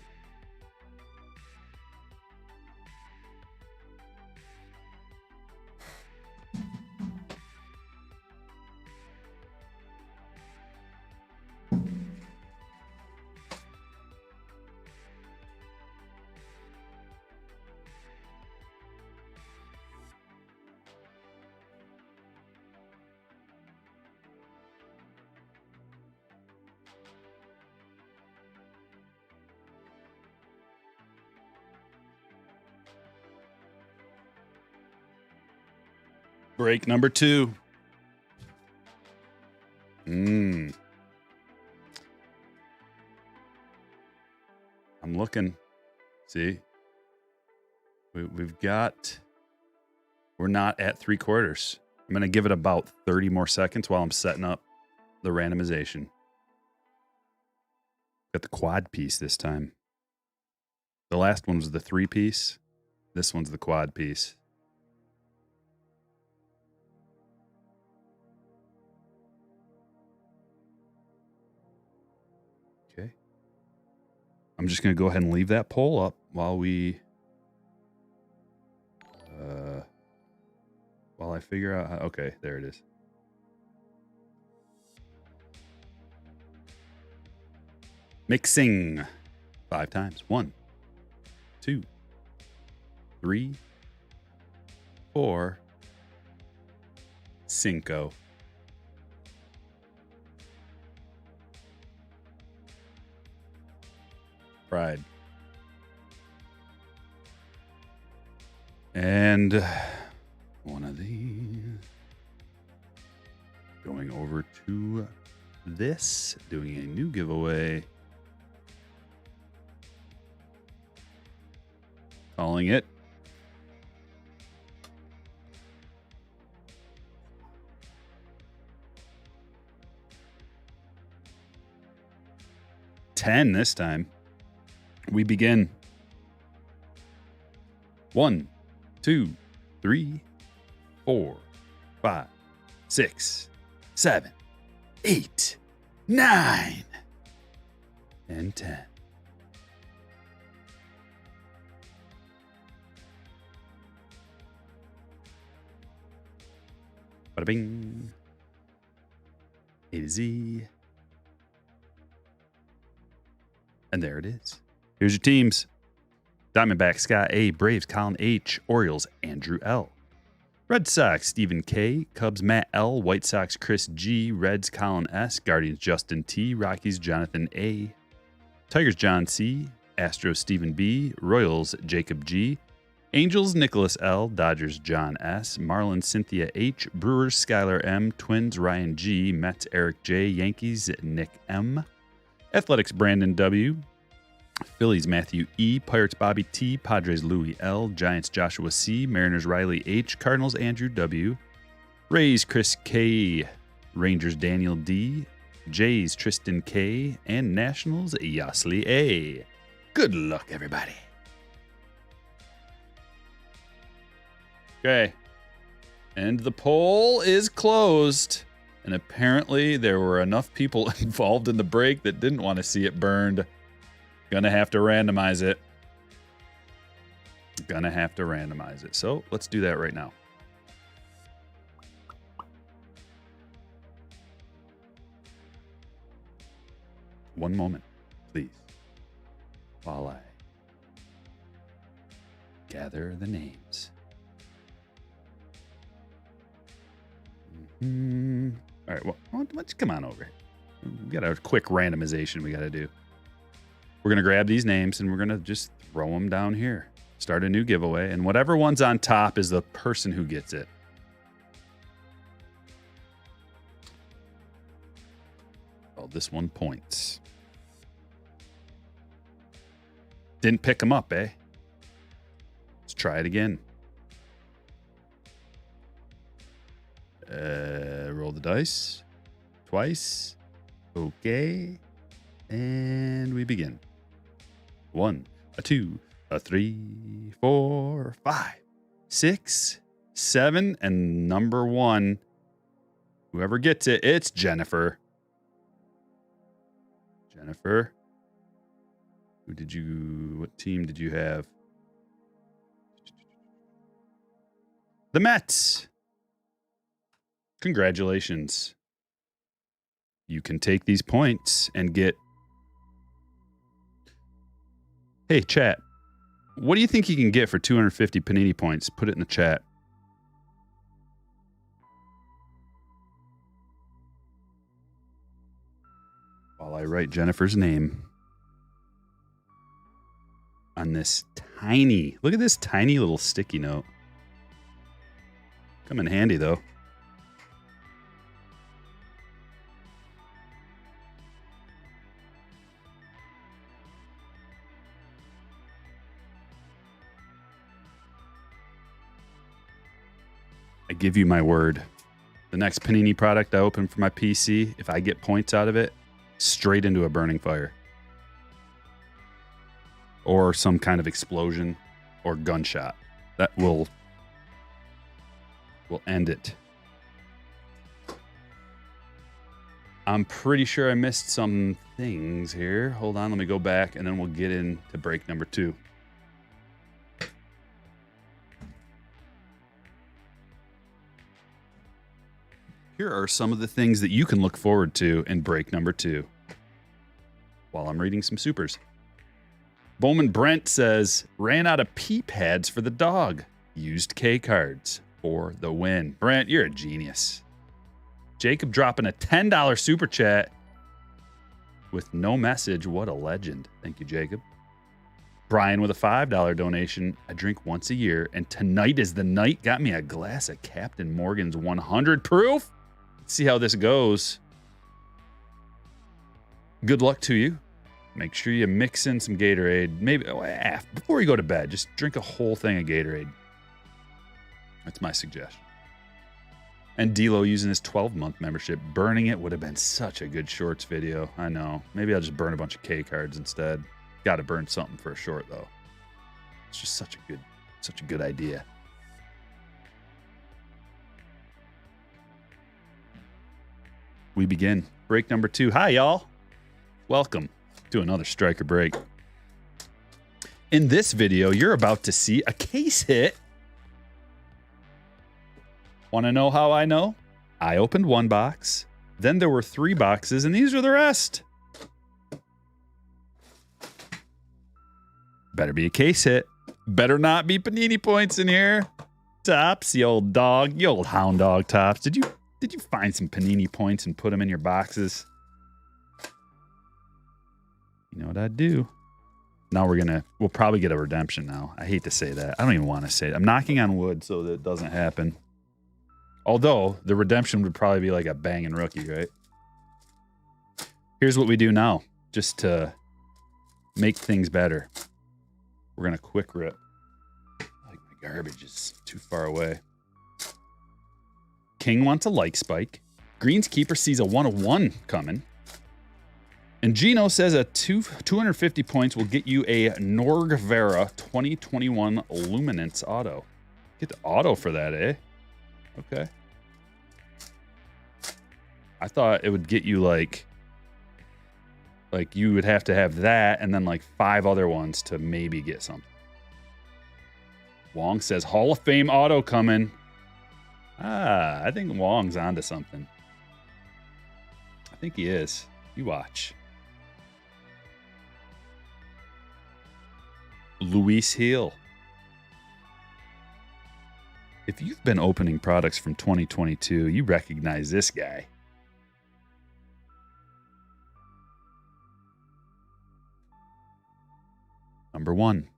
Break number 2. I'm looking. See? We've got... We're not at 3/4. I'm going to give it about 30 more seconds while I'm setting up the randomization. Got the quad piece this time. The last one was the 3-piece. This one's the quad piece. Okay. I'm just going to go ahead and leave that poll I figure out how, okay, there it is. Mixing 5 times. 1, 2, 3, 4, 5. Pride. And one of these. Going over to this, doing a new giveaway. Calling it $10 this time. We begin. 1, 2, 3, 4, 5, 6, 7, 8, 9, and 10. Bada bing. A to Z. And there it is. Here's your teams. Diamondbacks, Scott A. Braves, Colin H. Orioles, Andrew L. Red Sox, Stephen K. Cubs, Matt L. White Sox, Chris G. Reds, Colin S. Guardians, Justin T. Rockies, Jonathan A. Tigers, John C. Astros, Stephen B. Royals, Jacob G. Angels, Nicholas L. Dodgers, John S. Marlins, Cynthia H. Brewers, Skylar M. Twins, Ryan G. Mets, Eric J. Yankees, Nick M. Athletics, Brandon W. Phillies, Matthew E. Pirates, Bobby T. Padres, Louis L. Giants, Joshua C. Mariners, Riley H. Cardinals, Andrew W. Rays, Chris K. Rangers, Daniel D. Jays, Tristan K. And Nationals, Yosley A. Good luck, everybody. Okay. And the poll is closed. And apparently there were enough people involved in the break that didn't want to see it burned. Gonna have to randomize it. So let's do that right now. One moment, please, while I gather the names. All right, well, let's come on over. We got a quick randomization we got to do. We're going to grab these names and we're going to just throw them down here. Start a new giveaway, and whatever one's on top is the person who gets it. Oh, this one points. Didn't pick them up, eh? Let's try it again. Roll the dice. Twice. Okay. And we begin. 1, 2, 3, 4, 5, 6, 7, and number 1. Whoever gets it, it's Jennifer. Jennifer. What team did you have? The Mets. Congratulations. You can take these points and get... Hey, chat. What do you think you can get for 250 Panini points? Put it in the chat. While I write Jennifer's name on this tiny... Look at this tiny little sticky note. Come in handy, though. I give you my word. The next Panini product I open for my PC, if I get points out of it, straight into a burning fire. Or some kind of explosion or gunshot. That will end it. I'm pretty sure I missed some things here. Hold on, let me go back and then we'll get into break number 2. Here are some of the things that you can look forward to in break number 2. While I'm reading some supers. Bowman Brent says, ran out of pee pads for the dog. Used K cards for the win. Brent, you're a genius. Jacob dropping a $10 super chat with no message. What a legend. Thank you, Jacob. Brian with a $5 donation. I drink once a year, and tonight is the night. Got me a glass of Captain Morgan's 100 proof. Let's see how this goes. Good luck to you. Make sure you mix in some Gatorade. Maybe before you go to bed, just drink a whole thing of Gatorade. That's my suggestion. And D-Lo using his 12-month membership. Burning it would have been such a good shorts video. I know. Maybe I'll just burn a bunch of K cards instead. Got to burn something for a short, though. It's just such a good idea. We begin. Break number 2. Hi, y'all. Welcome to another Striker Break. In this video, you're about to see a case hit. Want to know how I know? I opened one box, then there were 3 boxes, and these are the rest. Better be a case hit. Better not be panini points in here. Tops, you old dog, you old hound dog, Tops. Did you find some panini points and put them in your boxes? You know what I'd do? Now we'll probably get a redemption now. I hate to say that. I don't even want to say it. I'm knocking on wood so that it doesn't happen. Although, the redemption would probably be like a banging rookie, right? Here's what we do now, just to make things better. We're going to quick rip. Like my garbage is too far away. King wants a like spike. Greenskeeper sees a 101 coming. And Gino says a 250 points will get you a Norg Vera 2021 Luminance auto. Get the auto for that, eh? Okay. I thought it would get you like you would have to have that and then like 5 other ones to maybe get something. Wong says Hall of Fame auto coming. I think Wong's onto something. I think he is. You watch. Luis Hill. If you've been opening products from 2022, you recognize this guy. Number 1.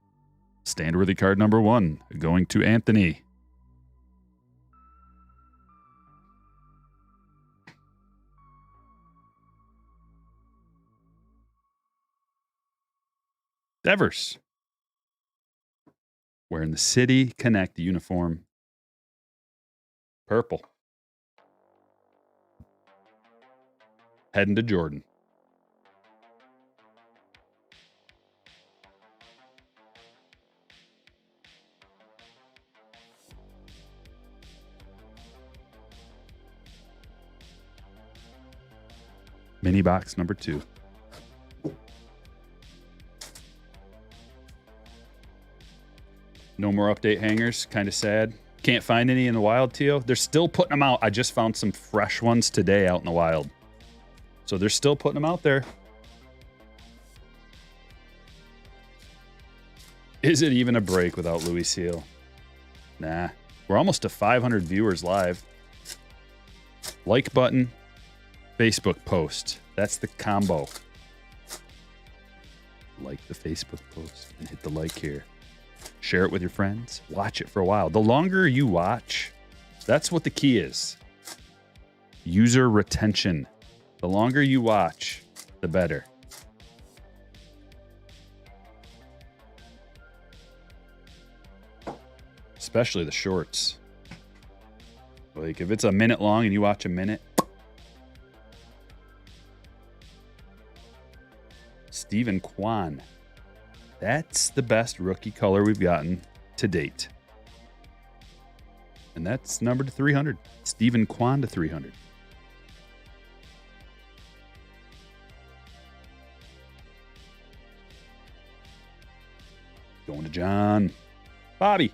Stand-worthy card number 1. Going to Anthony. Devers. Wearing the City Connect uniform. Purple. Heading to Jordan. Mini box number 2. No more update hangers. Kind of sad. Can't find any in the wild, Tio. They're still putting them out. I just found some fresh ones today out in the wild. So they're still putting them out there. Is it even a break without Louis Seal? Nah. We're almost to 500 viewers live. Like button. Facebook post. That's the combo. Like the Facebook post and hit the like here. Share it with your friends. Watch it for a while. The longer you watch, that's what the key is. User retention. The longer you watch, the better. Especially the shorts. Like if it's a minute long and you watch a minute. Stephen Kwan. That's the best rookie color we've gotten to date. And that's numbered to 300. Stephen Kwan to 300. Going to John. Bobby.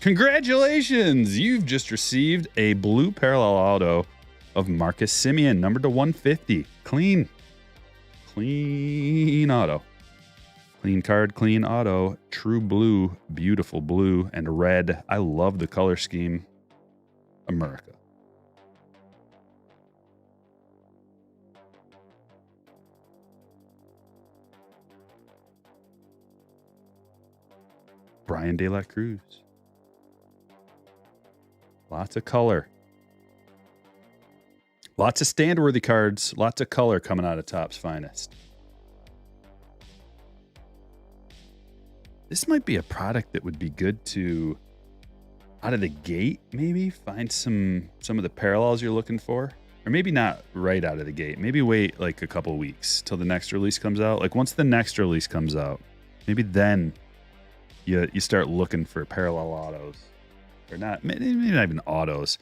Congratulations! You've just received a blue parallel auto of Marcus Semien, numbered to 150. Clean. Clean auto. Clean card, clean auto. True blue, beautiful blue, and red. I love the color scheme. America. Brian De La Cruz. Lots of color. Lots of stand-worthy cards. Lots of color coming out of Topps Finest. This might be a product that would be good to, out of the gate, maybe find some of the parallels you're looking for. Or maybe not right out of the gate. Maybe wait like a couple weeks till the next release comes out. Like once the next release comes out, maybe then you start looking for parallel autos. Or not, maybe not even autos.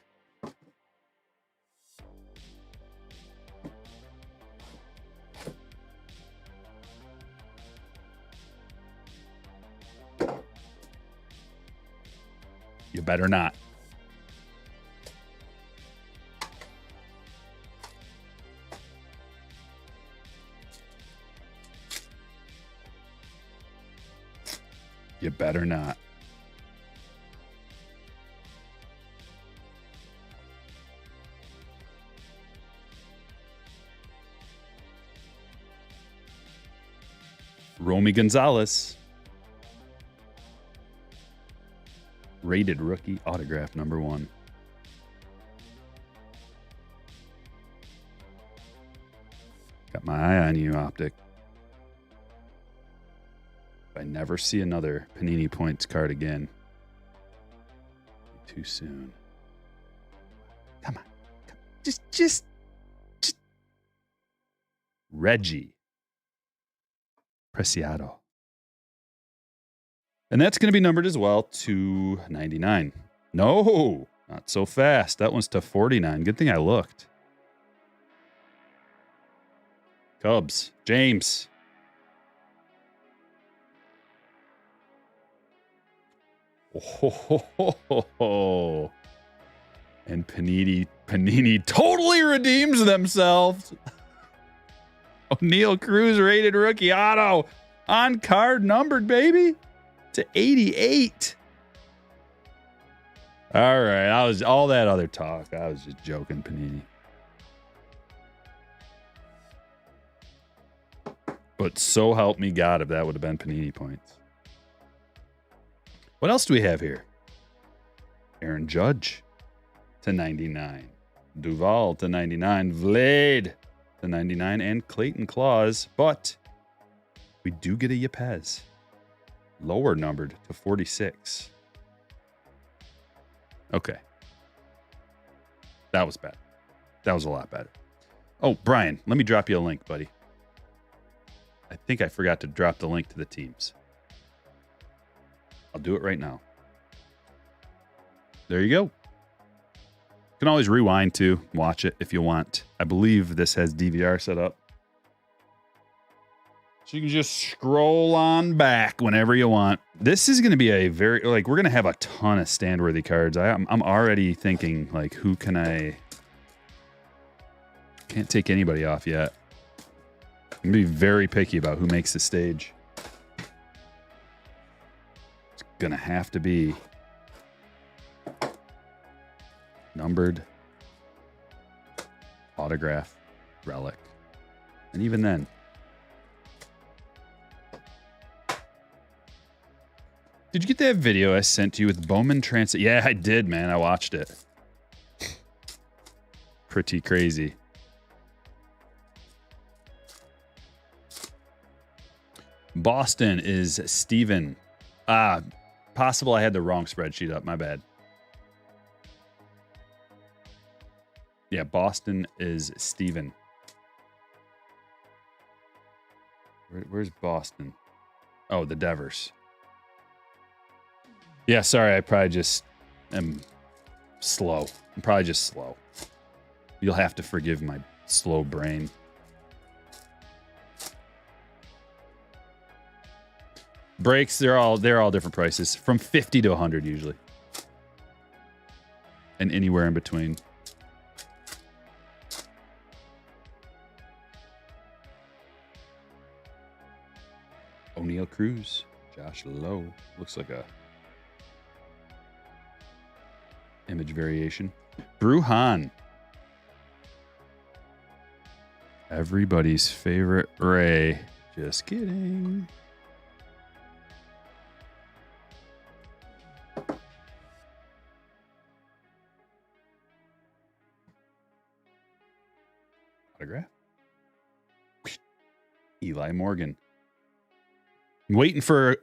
You better not. You better not. Romy Gonzalez. Rated rookie autograph number 1. Got my eye on you, Optic. If I never see another Panini Points card again. Too soon. Come on. Just. Reggie Preciado. And that's going to be numbered as well to 99. No, not so fast. That one's to 49. Good thing I looked. Cubs, James. Oh, and Panini totally redeems themselves. O'Neal Cruz rated rookie auto on card numbered, baby. To 88. All right, all that other talk. I was just joking, Panini. But so help me God if that would have been Panini Points. What else do we have here? Aaron Judge to 99. Duval to 99. Vlade to 99. And Clayton Claus. But we do get a Yepez. Lower numbered to 46. Okay. That was bad. That was a lot better. Oh, Brian, let me drop you a link, buddy. I think I forgot to drop the link to the teams. I'll do it right now. There you go. You can always rewind to watch it if you want. I believe this has DVR set up. So you can just scroll on back whenever you want. This is going to be a very, we're going to have a ton of stand-worthy cards. I'm already thinking, who can I... Can't take anybody off yet. I'm going to be very picky about who makes the stage. It's going to have to be numbered, autograph, relic. And even then... Did you get that video I sent to you with Bowman Transit? Yeah, I did, man. I watched it. Pretty crazy. Boston is Steven. Possible I had the wrong spreadsheet up. My bad. Yeah, Boston is Steven. Where's Boston? Oh, the Devers. Yeah, sorry, I probably just am slow. I'm probably just slow. You'll have to forgive my slow brain. Breaks, they're all different prices. From 50 to 100 usually. and anywhere in between. O'Neal Cruz, Josh Lowe. Looks like a image variation. Bruhan. Everybody's favorite Ray. Just kidding. Autograph. Eli Morgan. Waiting for a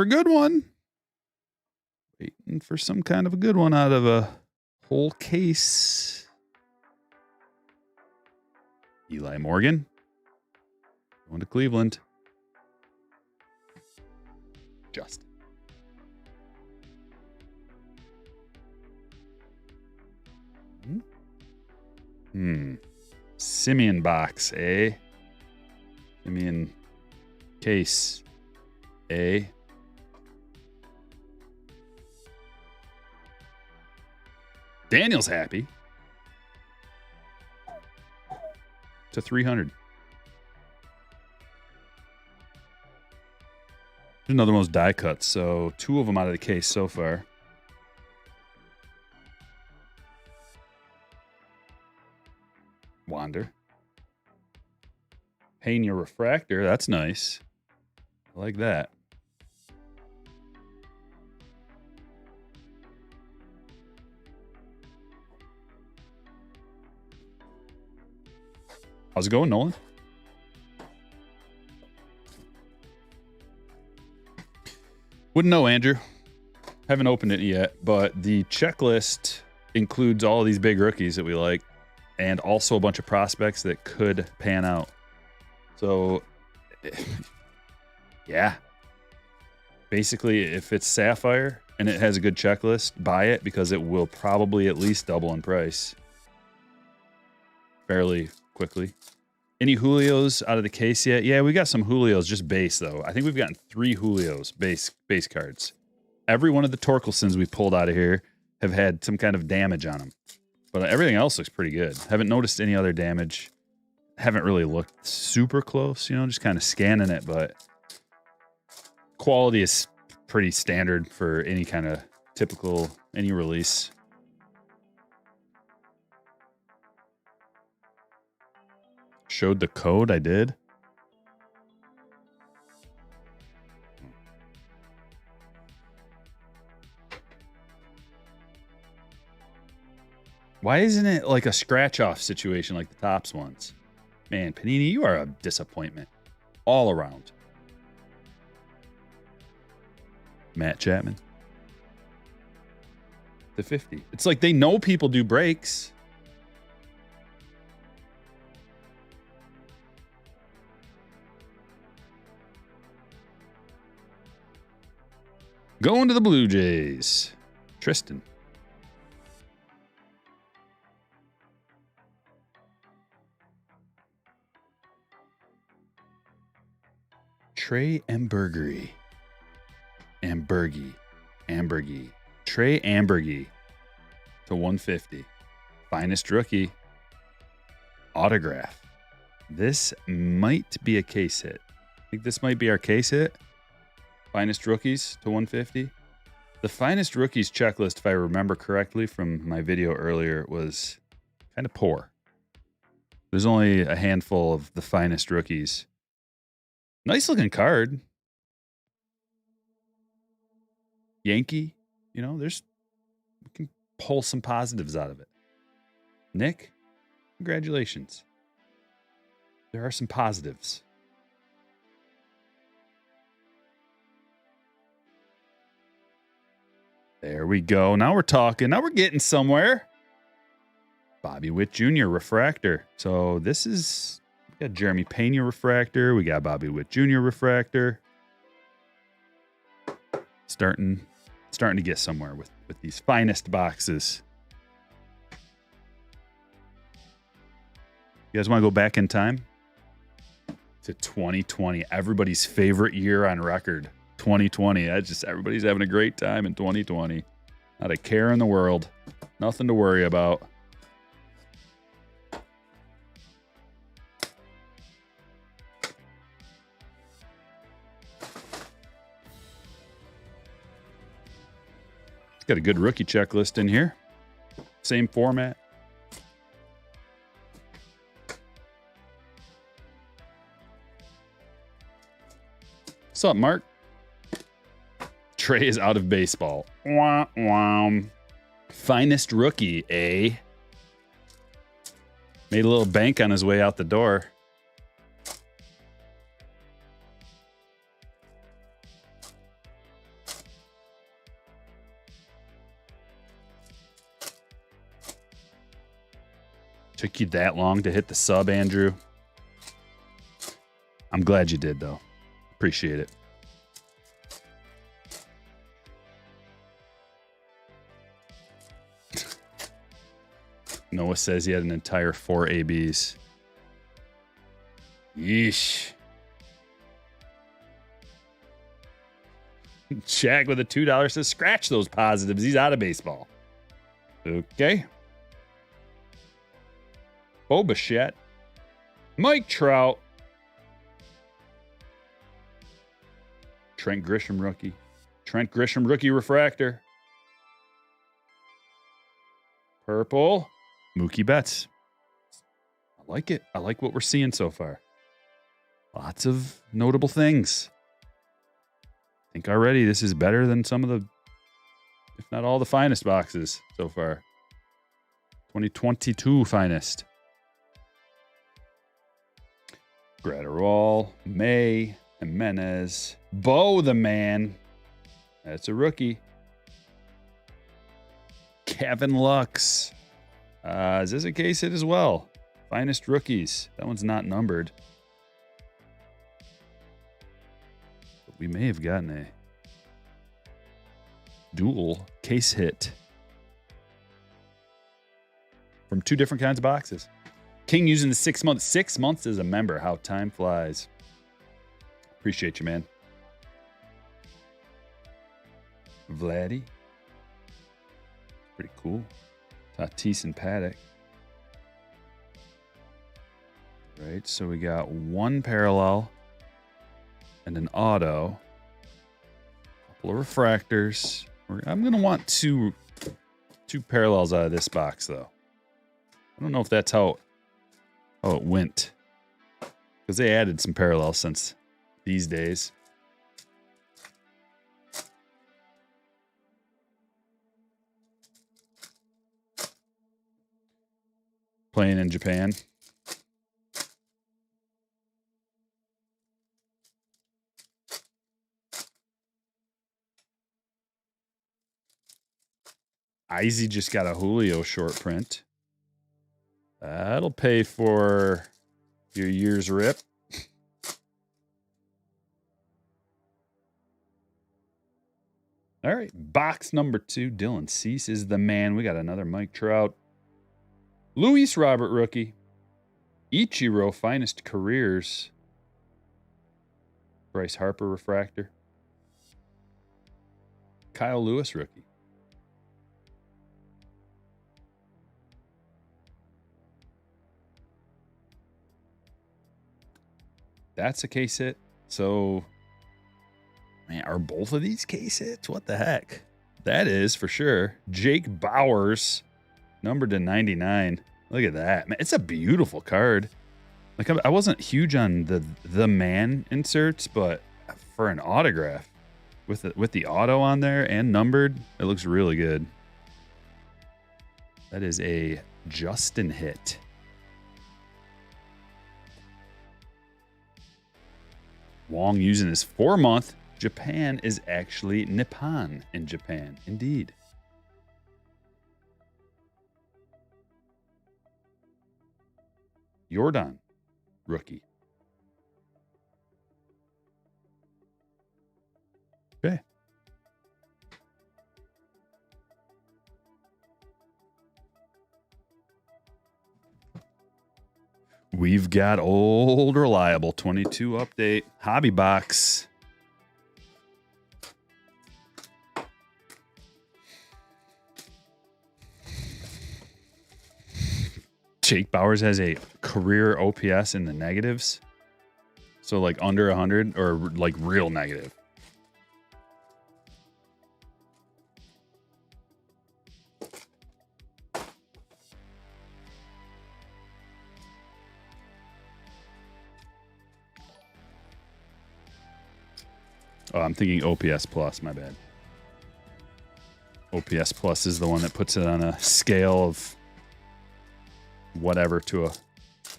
good one. Waiting for some kind of a good one out of a whole case. Eli Morgan. Going to Cleveland. Justin. Simeon box, eh? Simeon case, eh? Daniel's happy. To 300. There's another one of those die cuts, so 2 of them out of the case so far. Wander. Pena refractor, that's nice. I like that. How's it going, Nolan? Wouldn't know, Andrew. Haven't opened it yet, but the checklist includes all of these big rookies that we like and also a bunch of prospects that could pan out. So, yeah. Basically, if it's Sapphire and it has a good checklist, buy it because it will probably at least double in price fairly quickly. Any Julios out of the case yet? Yeah, we got some Julios, just base, though. I think we've gotten 3 Julios, base cards. Every one of the Torkelsons we pulled out of here have had some kind of damage on them. But everything else looks pretty good. Haven't noticed any other damage. Haven't really looked super close, you know, just kind of scanning it, but quality is pretty standard for any kind of typical, any release. Showed the code, I did. Why isn't it like a scratch-off situation like the Topps ones? Man, Panini, you are a disappointment all around. Matt Chapman. The 50. It's like they know people do breaks. Going to the Blue Jays. Tristan. Trey Ambergy. Trey Ambergy to 150. Finest rookie. Autograph. This might be a case hit. I think this might be our case hit. Finest rookies to 150. The finest rookies checklist, if I remember correctly from my video earlier, was kind of poor. There's only a handful of the finest rookies. Nice looking card. Yankee, you know, we can pull some positives out of it. Nick, congratulations. There are some positives. There we go. Now we're talking. Now we're getting somewhere. Bobby Witt Jr. refractor. So this is, we got Jeremy Pena refractor. We got Bobby Witt Jr. refractor. Starting to get somewhere with these finest boxes. You guys want to go back in time to 2020? Everybody's favorite year on record. 2020. That's just, everybody's having a great time in 2020. Not a care in the world. Nothing to worry about. Got a good rookie checklist in here. Same format. What's up, Mark? Trey is out of baseball. Wah, wah. Finest rookie, eh? Made a little bank on his way out the door. Took you that long to hit the sub, Andrew. I'm glad you did, though. Appreciate it. Noah says he had an entire 4 ABs. Yeesh. Shaq with a $2 says, scratch those positives. He's out of baseball. Okay. Bo Bichette. Mike Trout. Trent Grisham rookie. Trent Grisham rookie refractor. Purple. Mookie Betts. I like it. I like what we're seeing so far. Lots of notable things. I think already this is better than some of the, if not all the finest boxes so far. 2022 finest. Gratterall, May, Jimenez, Bo the man. That's a rookie. Kevin Lux. Is this a case hit as well? Finest rookies. That one's not numbered. But we may have gotten a dual case hit from two different kinds of boxes. King using the 6 months. 6 months as a member. How time flies. Appreciate you, man. Vladdy. Pretty cool. Tatis and Paddock. Right, so we got one parallel and an auto. A couple of refractors. I'm going to want two parallels out of this box, though. I don't know if that's how it went. Because they added some parallels since these days. Playing in Japan. Izzy just got a Julio short print. That'll pay for your year's rip. All right, box number 2. Dylan Cease is the man. We got another Mike Trout. Luis Robert rookie. Ichiro finest careers. Bryce Harper refractor. Kyle Lewis rookie. That's a case hit. So, man, are both of these case hits? What the heck? That is for sure. Jake Bowers, numbered to 99. Look at that, man. It's a beautiful card. Like, I wasn't huge on the man inserts, but for an autograph with the auto on there and numbered, it looks really good. That is a Justin hit. Wong using his 4-month. Japan is actually Nippon in Japan. Indeed. Jordan, rookie. Okay. We've got old reliable 22 update hobby box. Jake Bowers has a career OPS in the negatives. So like under 100 or like real negative. Oh, I'm thinking OPS plus, my bad. OPS plus is the one that puts it on a scale of whatever to a,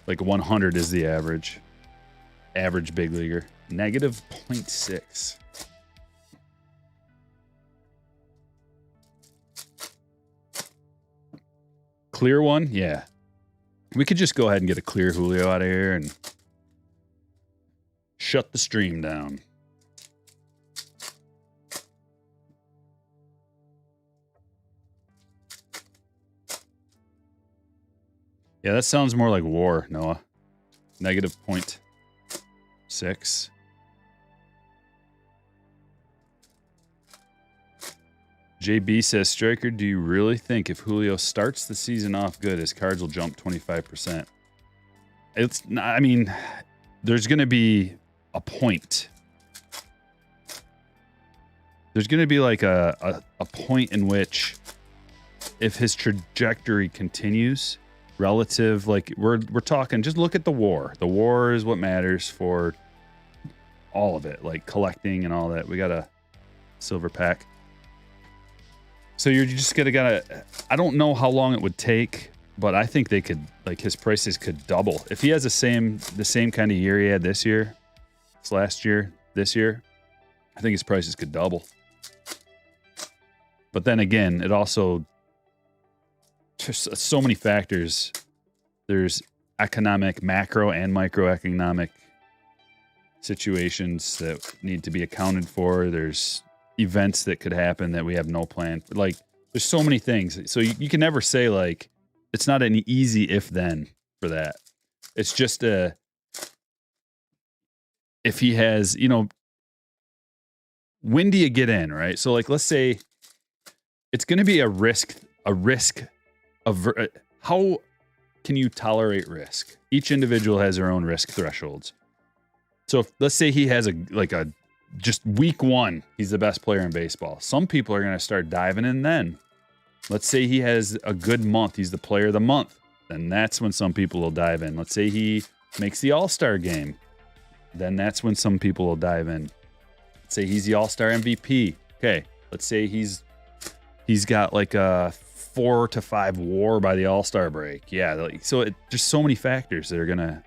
like 100 is the average. Average big leaguer. Negative 0.6. Clear one? Yeah. We could just go ahead and get a clear Julio out of here and shut the stream down. Yeah, that sounds more like war, Noah. Negative 0.6. JB says, Striker, do you really think if Julio starts the season off good, his cards will jump 25%? It's not, I mean, there's going to be a point. There's going to be like a point in which if his trajectory continues relative, like we're talking, just look at the war. The war is what matters for all of it, like collecting and all that. We got a silver pack. So you're just gotta, I don't know how long it would take, but I think they could, like his prices could double. If he has the same kind of year he had this year, last year, this year, I think his prices could double. But then again, it also, just so many factors. There's economic, macro and microeconomic situations that need to be accounted for. There's events that could happen that we have no plan for. Like, there's so many things. So you can never say, like, it's not an easy if-then for that. It's just if he has, you know, when do you get in, right? So, like, let's say it's going to be a risk of how can you tolerate risk? Each individual has their own risk thresholds. So if, let's say he has just week one, he's the best player in baseball. Some people are going to start diving in then. Let's say he has a good month. He's the player of the month. Then that's when some people will dive in. Let's say he makes the All-Star game. Then that's when some people will dive in. Let's say he's the All-Star MVP. Okay. Let's say he's got like a 4 to 5 WAR by the All-Star break. Yeah. Like, so just so many factors that are going to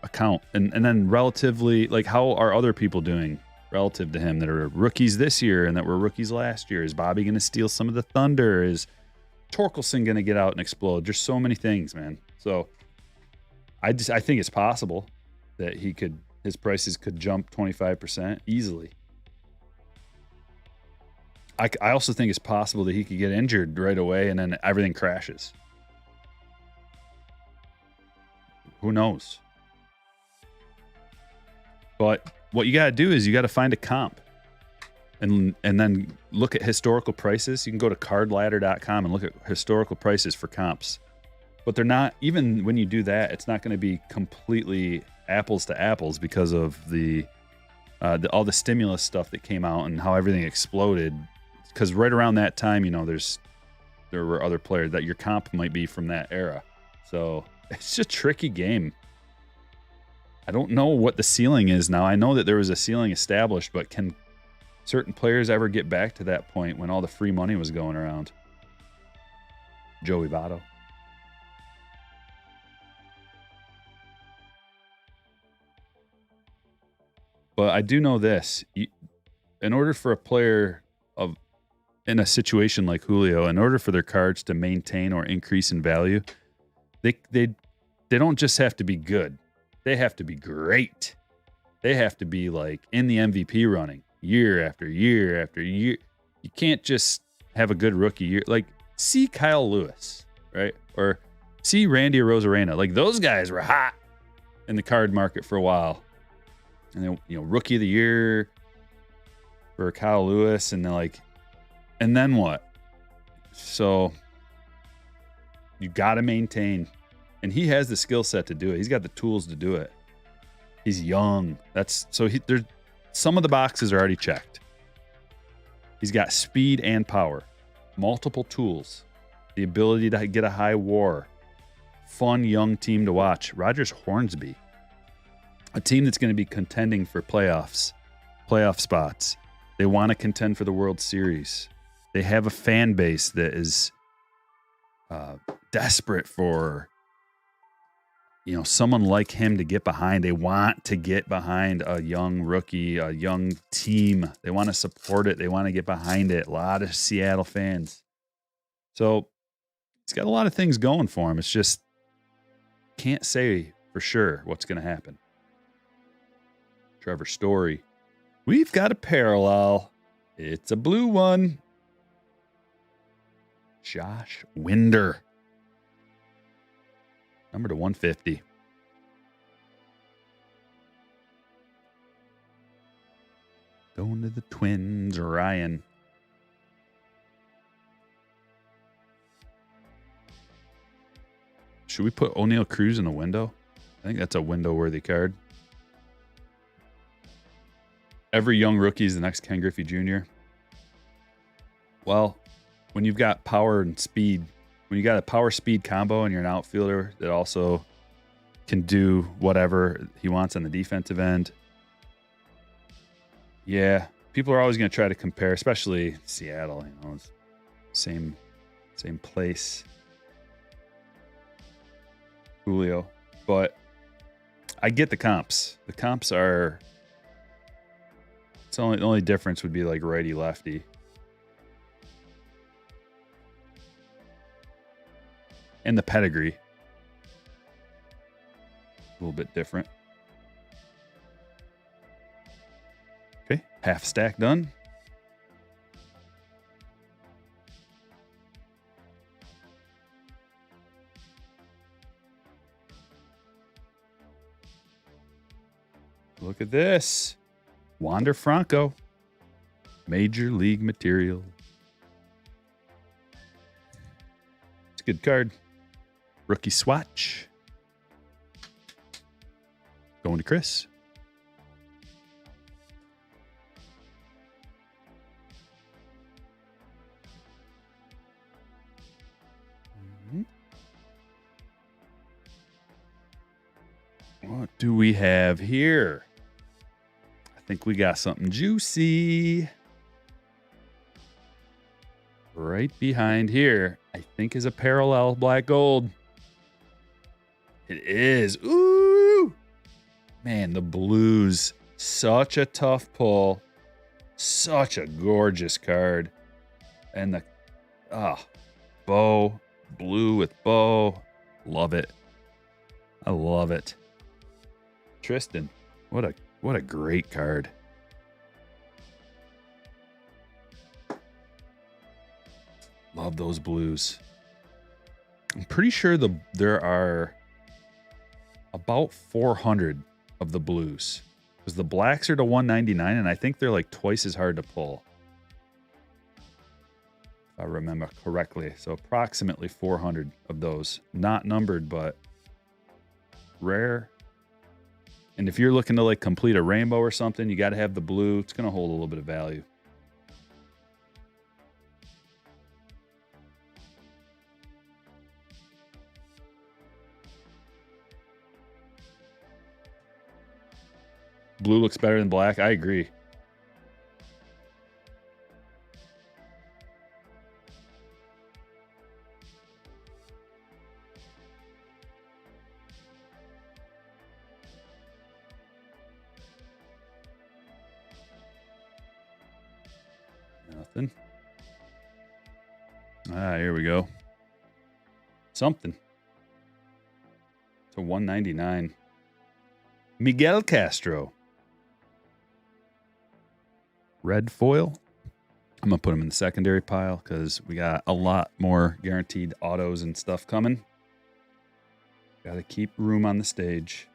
account. And then relatively, like, how are other people doing relative to him that are rookies this year and that were rookies last year? Is Bobby going to steal some of the thunder? Is Torkelson going to get out and explode? There's so many things, man. So I think it's possible that his prices could jump 25% easily. I also think it's possible that he could get injured right away and then everything crashes. Who knows? But what you got to do is you got to find a comp and then look at historical prices. You can go to cardladder.com and look at historical prices for comps. But they're not, even when you do that, it's not going to be completely apples to apples because of all the stimulus stuff that came out and how everything exploded. Because right around that time, you know, there were other players that your comp might be from that era. So it's just a tricky game. I don't know what the ceiling is now. I know that there was a ceiling established, but can certain players ever get back to that point when all the free money was going around? Joey Votto. But I do know this. In order for a player in a situation like Julio, in order for their cards to maintain or increase in value, they don't just have to be good. They have to be great. They have to be like in the MVP running year after year after year. You can't just have a good rookie year. Like, see Kyle Lewis, right? Or see Randy Arozarena. Like, those guys were hot in the card market for a while. And then, you know, rookie of the year for Kyle Lewis, and then what? So you got to maintain. And he has the skill set to do it. He's got the tools to do it. He's young. There's some of the boxes are already checked. He's got speed and power, multiple tools, the ability to get a high WAR, fun young team to watch. Rogers Hornsby, a team that's going to be contending for playoff spots. They want to contend for the World Series. They have a fan base that is desperate for someone like him to get behind. They want to get behind a young rookie, a young team. They want to support it. They want to get behind it. A lot of Seattle fans. So he's got a lot of things going for him. It's just can't say for sure what's going to happen. Trevor Story. We've got a parallel. It's a blue one. Josh Winder. Number to 150. Going to the Twins, Ryan. Should we put O'Neal Cruz in the window? I think that's a window-worthy card. Every young rookie is the next Ken Griffey Jr. Well, when you've got power and speed, when you got a power-speed combo and you're an outfielder that also can do whatever he wants on the defensive end, yeah, people are always going to try to compare, especially Seattle. It's same place. Julio, but I get the comps. The comps are. The only difference would be like righty lefty. And the pedigree. A little bit different. Okay, half stack done. Look at this. Wander Franco. Major League material. It's a good card. Rookie swatch. Going to Chris. What do we have here? I think we got something juicy. Right behind here, I think is a parallel black gold. It is. Ooh! Man, the blues. Such a tough pull. Such a gorgeous card. And the bow. Blue with bow. Love it. I love it. Tristan. What a great card. Love those blues. I'm pretty sure there are about 400 of the blues. Because the blacks are to 199, and I think they're like twice as hard to pull. If I remember correctly. So approximately 400 of those. Not numbered, but rare. And if you're looking to like complete a rainbow or something, you got to have the blue. It's going to hold a little bit of value. Blue looks better than black. I agree. Nothing. Here we go. Something. To 199. Miguel Castro. Red foil. I'm going to put him in the secondary pile because we got a lot more guaranteed autos and stuff coming. Got to keep room on the stage.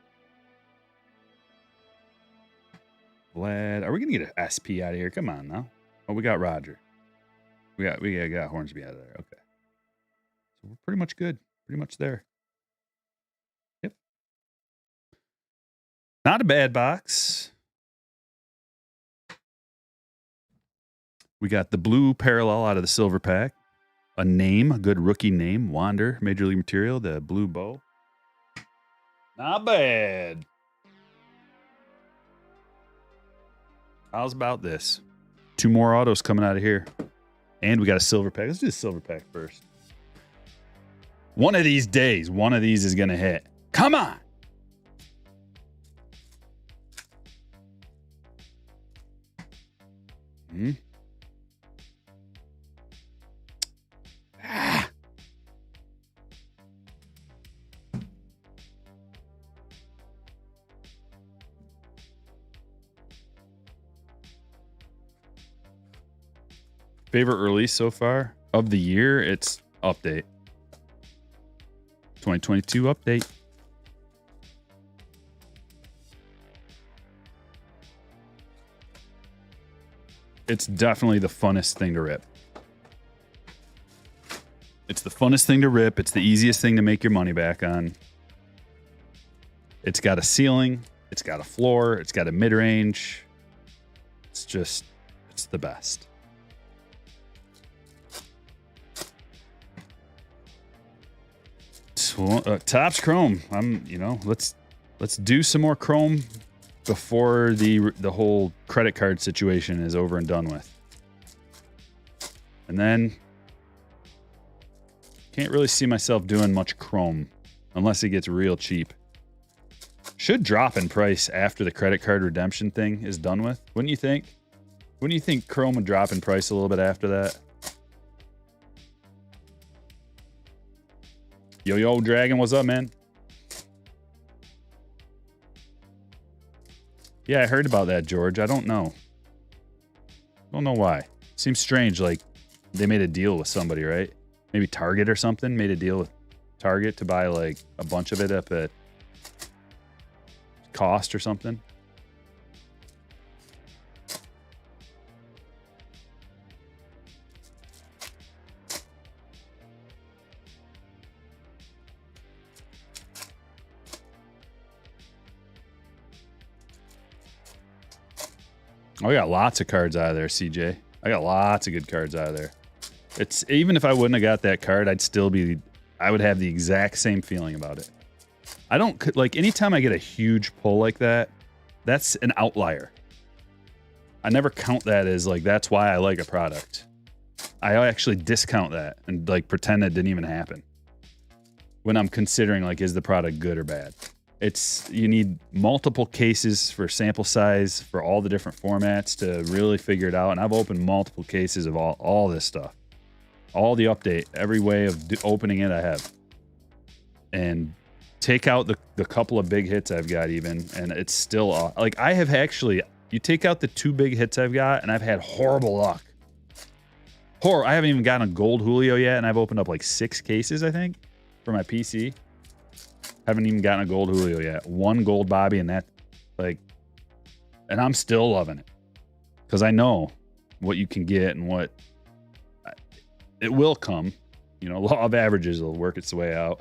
Vlad. Are we going to get an SP out of here? Come on now. Oh, we got Roger. We got Hornsby out of there. Okay. So we're pretty much good. Pretty much there. Not a bad box. We got the blue parallel out of the silver pack. A name, a good rookie name. Wander, Major League Material, the blue bow. Not bad. How's about this? 2 more autos coming out of here. And we got a silver pack. Let's do the silver pack first. One of these days, one of these is going to hit. Come on. Favorite release so far of the year? It's Update. 2022 Update. It's definitely the funnest thing to rip. It's the funnest thing to rip. It's the easiest thing to make your money back on. It's got a ceiling. It's got a floor. It's got a mid-range. It's the best. Topps Chrome. Let's do some more Chrome before the whole credit card situation is over and done with. And then can't really see myself doing much Chrome unless it gets real cheap. Should drop in price after the credit card redemption thing is done with. Wouldn't you think? Wouldn't you think Chrome would drop in price a little bit after that? Yo, Dragon, what's up, man? Yeah, I heard about that, George. I don't know. Don't know why. Seems strange, like they made a deal with somebody, right? Maybe Target or something made a deal with Target to buy like a bunch of it up at cost or something. Oh, I got lots of cards out of there, CJ. I got lots of good cards out of there. It's even if I wouldn't have got that card, I would have the exact same feeling about it. I don't like anytime I get a huge pull like that, that's an outlier. I never count that as like, that's why I like a product. I actually discount that and like pretend it didn't even happen when I'm considering like, is the product good or bad? You need multiple cases for sample size for all the different formats to really figure it out. And I've opened multiple cases of all this stuff, all the update, every way of opening it I have. And take out the couple of big hits I've got even, and it's still like I have actually, you take out the 2 big hits I've got and I've had horrible luck. I haven't even gotten a gold Julio yet, and I've opened up like 6 cases, I think, for my PC. Haven't even gotten a gold Julio yet. 1 gold Bobby, and that, like, and I'm still loving it because I know what you can get and what it will come. You know, law of averages will work its way out.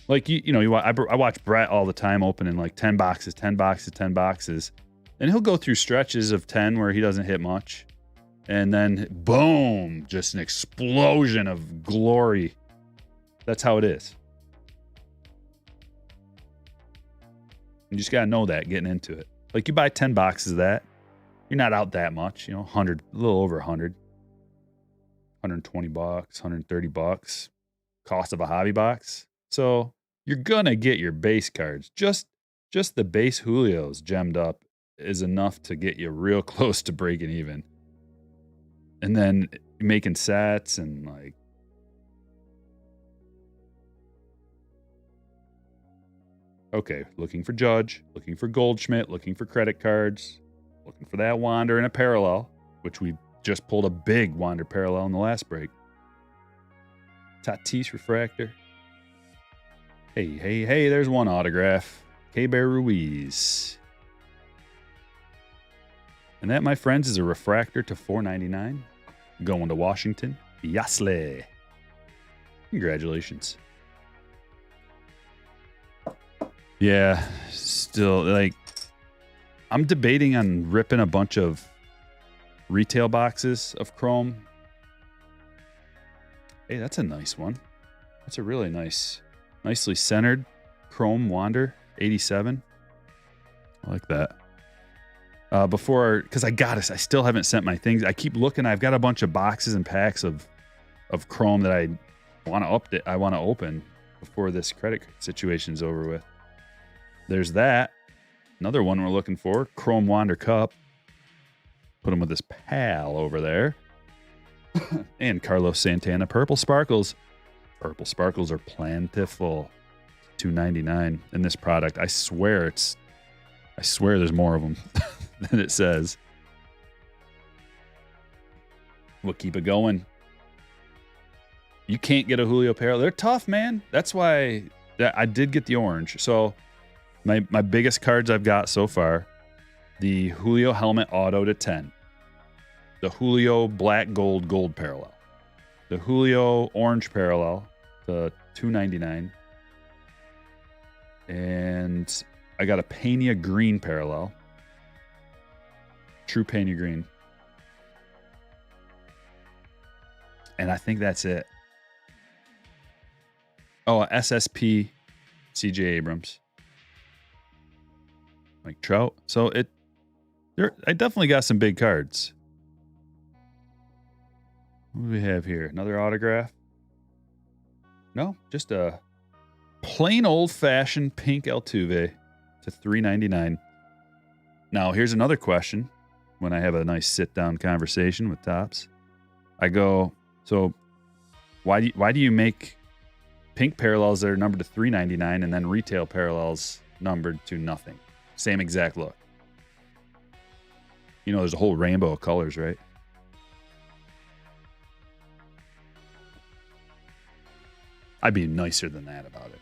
Like I watch Brett all the time opening like 10 boxes, 10 boxes, 10 boxes, and he'll go through stretches of 10 where he doesn't hit much, and then boom, just an explosion of glory. That's how it is. You just got to know that getting into it. Like you buy 10 boxes of that, you're not out that much, 100, a little over 100, 120 bucks, 130 bucks, cost of a hobby box. So you're going to get your base cards. Just the base Julios gemmed up is enough to get you real close to breaking even. And then making sats and like, okay, looking for Judge, looking for Goldschmidt, looking for credit cards, looking for that Wander in a parallel, which we just pulled a big Wander parallel in the last break. Tatis refractor. Hey, there's one autograph. K-Bear Ruiz. And that, my friends, is a refractor to $4.99. Going to Washington. Yasle. Congratulations. Yeah, still, like, I'm debating on ripping a bunch of retail boxes of Chrome. Hey, that's a nice one. That's a really nicely centered Chrome Wander 87. I like that. Because I still haven't sent my things. I keep looking. I've got a bunch of boxes and packs of Chrome that I want to update. I want to open before this credit situation's over with. There's that. Another one we're looking for, Chrome Wander Cup. Put him with his pal over there. And Carlos Santana Purple Sparkles. Purple Sparkles are plentiful. $2.99 in this product. I swear there's more of them than it says. We'll keep it going. You can't get a Julio parallel. They're tough, man. That's why I did get the orange. So my biggest cards I've got so far, the Julio helmet auto to 10. The Julio black gold parallel. The Julio orange parallel to $2.99. And I got a Pena green parallel. True Pena green. And I think that's it. Oh, SSP CJ Abrams. Like Trout. So I definitely got some big cards. What do we have here? Another autograph? No, just a plain old-fashioned pink Altuve to $3.99. Now, here's another question. When I have a nice sit-down conversation with Topps, I go, so why do you make pink parallels that are numbered to $3.99 and then retail parallels numbered to nothing? Same exact look. You know, there's a whole rainbow of colors, right? I'd be nicer than that about it.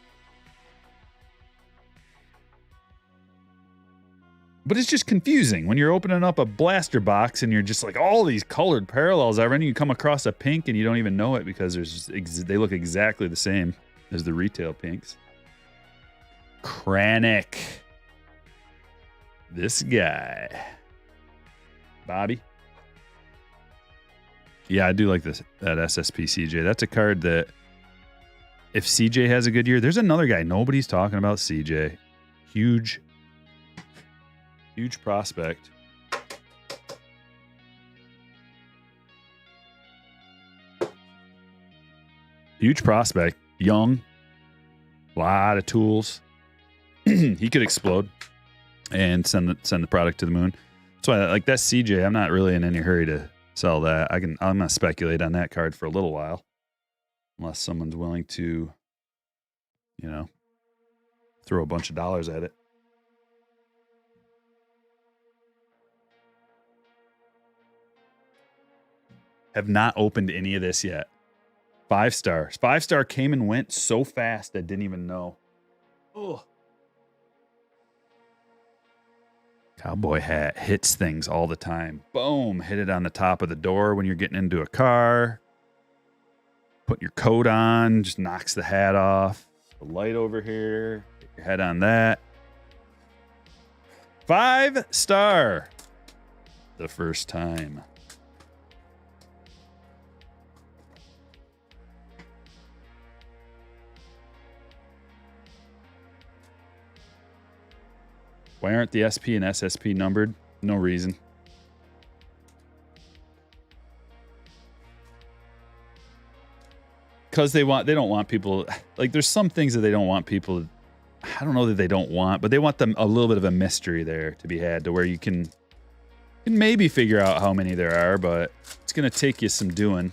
But it's just confusing when you're opening up a blaster box and you're just like, all these colored parallels ever, and you come across a pink and you don't even know it because they look exactly the same as the retail pinks. Kranick. This guy. Bobby. Yeah, I do like that SSP CJ. That's a card that if CJ has a good year, there's another guy. Nobody's talking about CJ. Huge prospect. Huge prospect. Young. Lot of tools. He could explode and send the product to the moon. That's why, like, that CJ, I'm not really in any hurry to sell that. I'm gonna speculate on that card for a little while. Unless someone's willing to, throw a bunch of dollars at it. Have not opened any of this yet. 5-star. 5-star came and went so fast I didn't even know. Oh. Cowboy hat hits things all the time. Boom. Hit it on the top of the door when you're getting into a car. Putting your coat on, just knocks the hat off. The light over here. Get your head on that. 5-star. The first time. Why aren't the SP and SSP numbered? No reason. Because they don't want people, like, there's some things that they don't want people, I don't know that they don't want, but they want them a little bit of a mystery there to be had, to where you can maybe figure out how many there are, but it's going to take you some doing.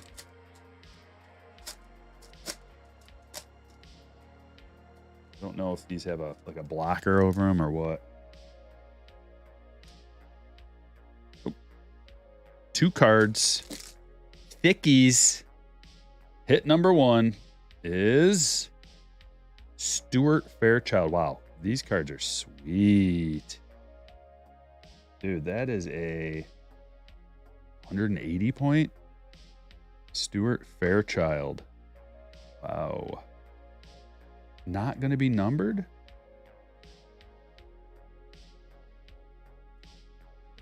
I don't know if these have a blocker over them or what. 2 cards. Thickies. Hit number 1 is Stuart Fairchild. Wow, these cards are sweet. Dude, that is a 180 point Stuart Fairchild. Wow. Not going to be numbered?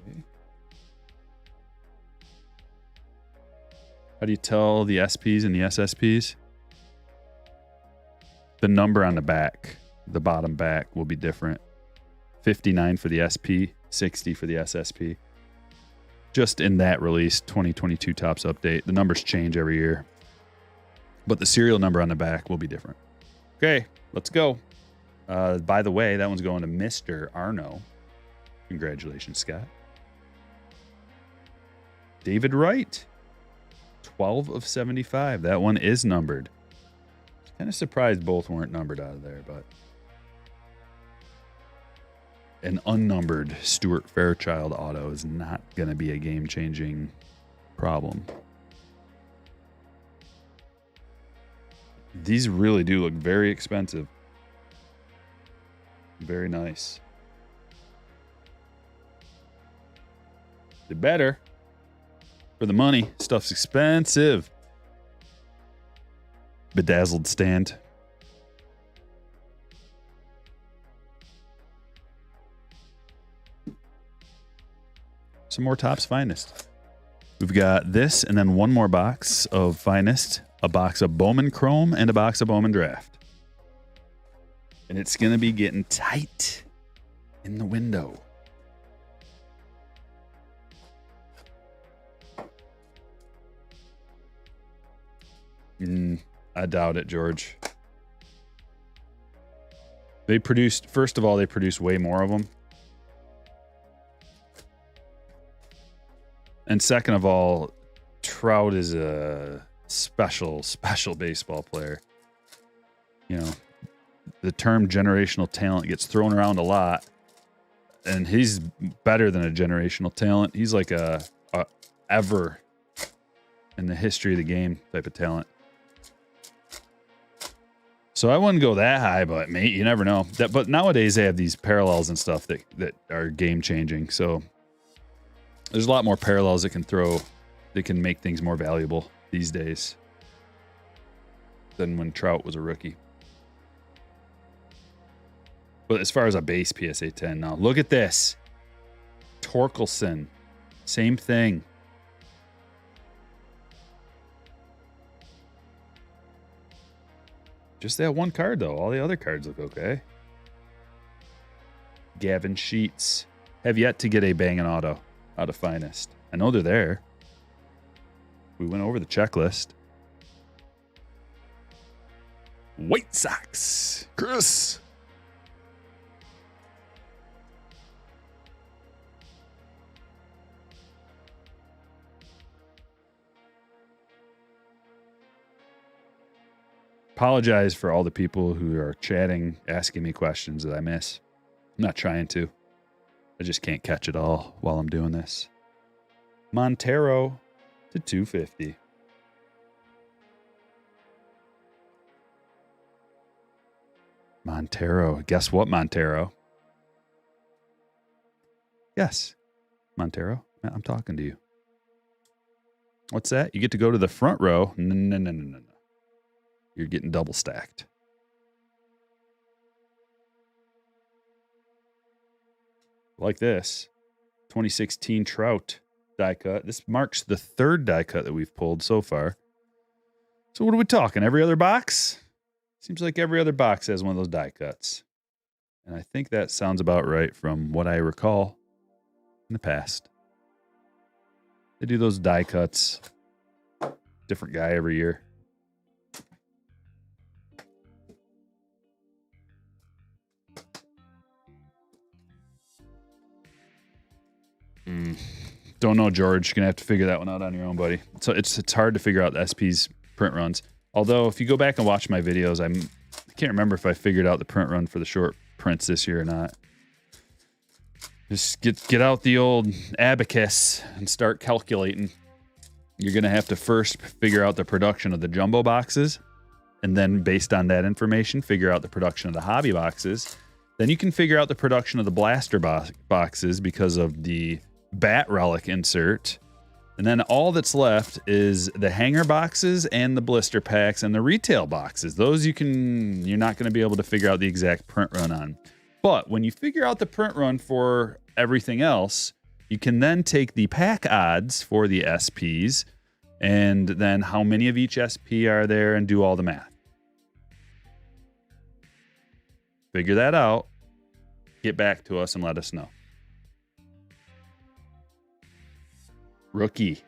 Okay. How do you tell the SPs and the SSPs? The number on the back, the bottom back, will be different. 59 for the SP, 60 for the SSP. Just in that release, 2022 Topps update. The numbers change every year, but the serial number on the back will be different. Okay, let's go. By the way, that one's going to Mr. Arno. Congratulations, Scott. David Wright, 12 of 75. That one is numbered. Kind of surprised both weren't numbered out of there, but an unnumbered Stuart Fairchild auto is not going to be a game-changing problem. These really do look very expensive. Very nice. They better. For the money, stuff's expensive. Bedazzled stand. Some more Topps Finest. We've got this and then one more box of Finest, a box of Bowman Chrome, and a box of Bowman Draft. And it's going to be getting tight in the window. I doubt it, George. They produced, first of all, they produced way more of them. And second of all, Trout is a special baseball player. You know, the term generational talent gets thrown around a lot, and he's better than a generational talent. He's like a ever in the history of the game type of talent. So I wouldn't go that high, but mate, you never know. But nowadays they have these parallels and stuff that are game changing. So there's a lot more parallels that can make things more valuable these days than when Trout was a rookie. But as far as a base PSA 10 now, look at this. Torkelson, same thing. Just that one card, though. All the other cards look okay. Gavin Sheets. Have yet to get a Bangin' Auto out of Finest. I know they're there. We went over the checklist. White Sox. Chris. Apologize for all the people who are chatting, asking me questions that I miss. I'm not trying to. I just can't catch it all while I'm doing this. Montero to 250. Montero. Guess what, Montero? Yes, Montero. I'm talking to you. What's that? You get to go to the front row? No. You're getting double stacked. Like this. 2016 Trout die cut. This marks the third die cut that we've pulled so far. So what are we talking? Every other box? Seems like every other box has one of those die cuts. And I think that sounds about right from what I recall in the past. They do those die cuts. Different guy every year. Don't know, George. You're going to have to figure that one out on your own, buddy. So it's hard to figure out the SP's print runs. Although, if you go back and watch my videos, I can't remember if I figured out the print run for the short prints this year or not. Just get out the old abacus and start calculating. You're going to have to first figure out the production of the jumbo boxes, and then based on that information, figure out the production of the hobby boxes. Then you can figure out the production of the blaster boxes because of the bat relic insert. And then all that's left is the hanger boxes and the blister packs and the retail boxes. Those you're not going to be able to figure out the exact print run on. But when you figure out the print run for everything else, You can then take the pack odds for the SPs and then how many of each SP are there and do all the math. Figure that out. Get back to us and let us know. Rookie.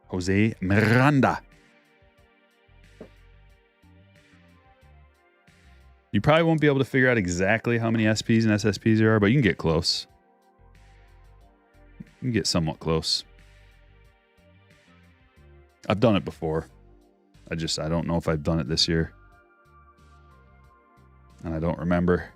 Jose Miranda. You probably won't be able to figure out exactly how many SPs and SSPs there are, but you can get close. You can get somewhat close. I've done it before. I don't know if I've done it this year. And I don't remember.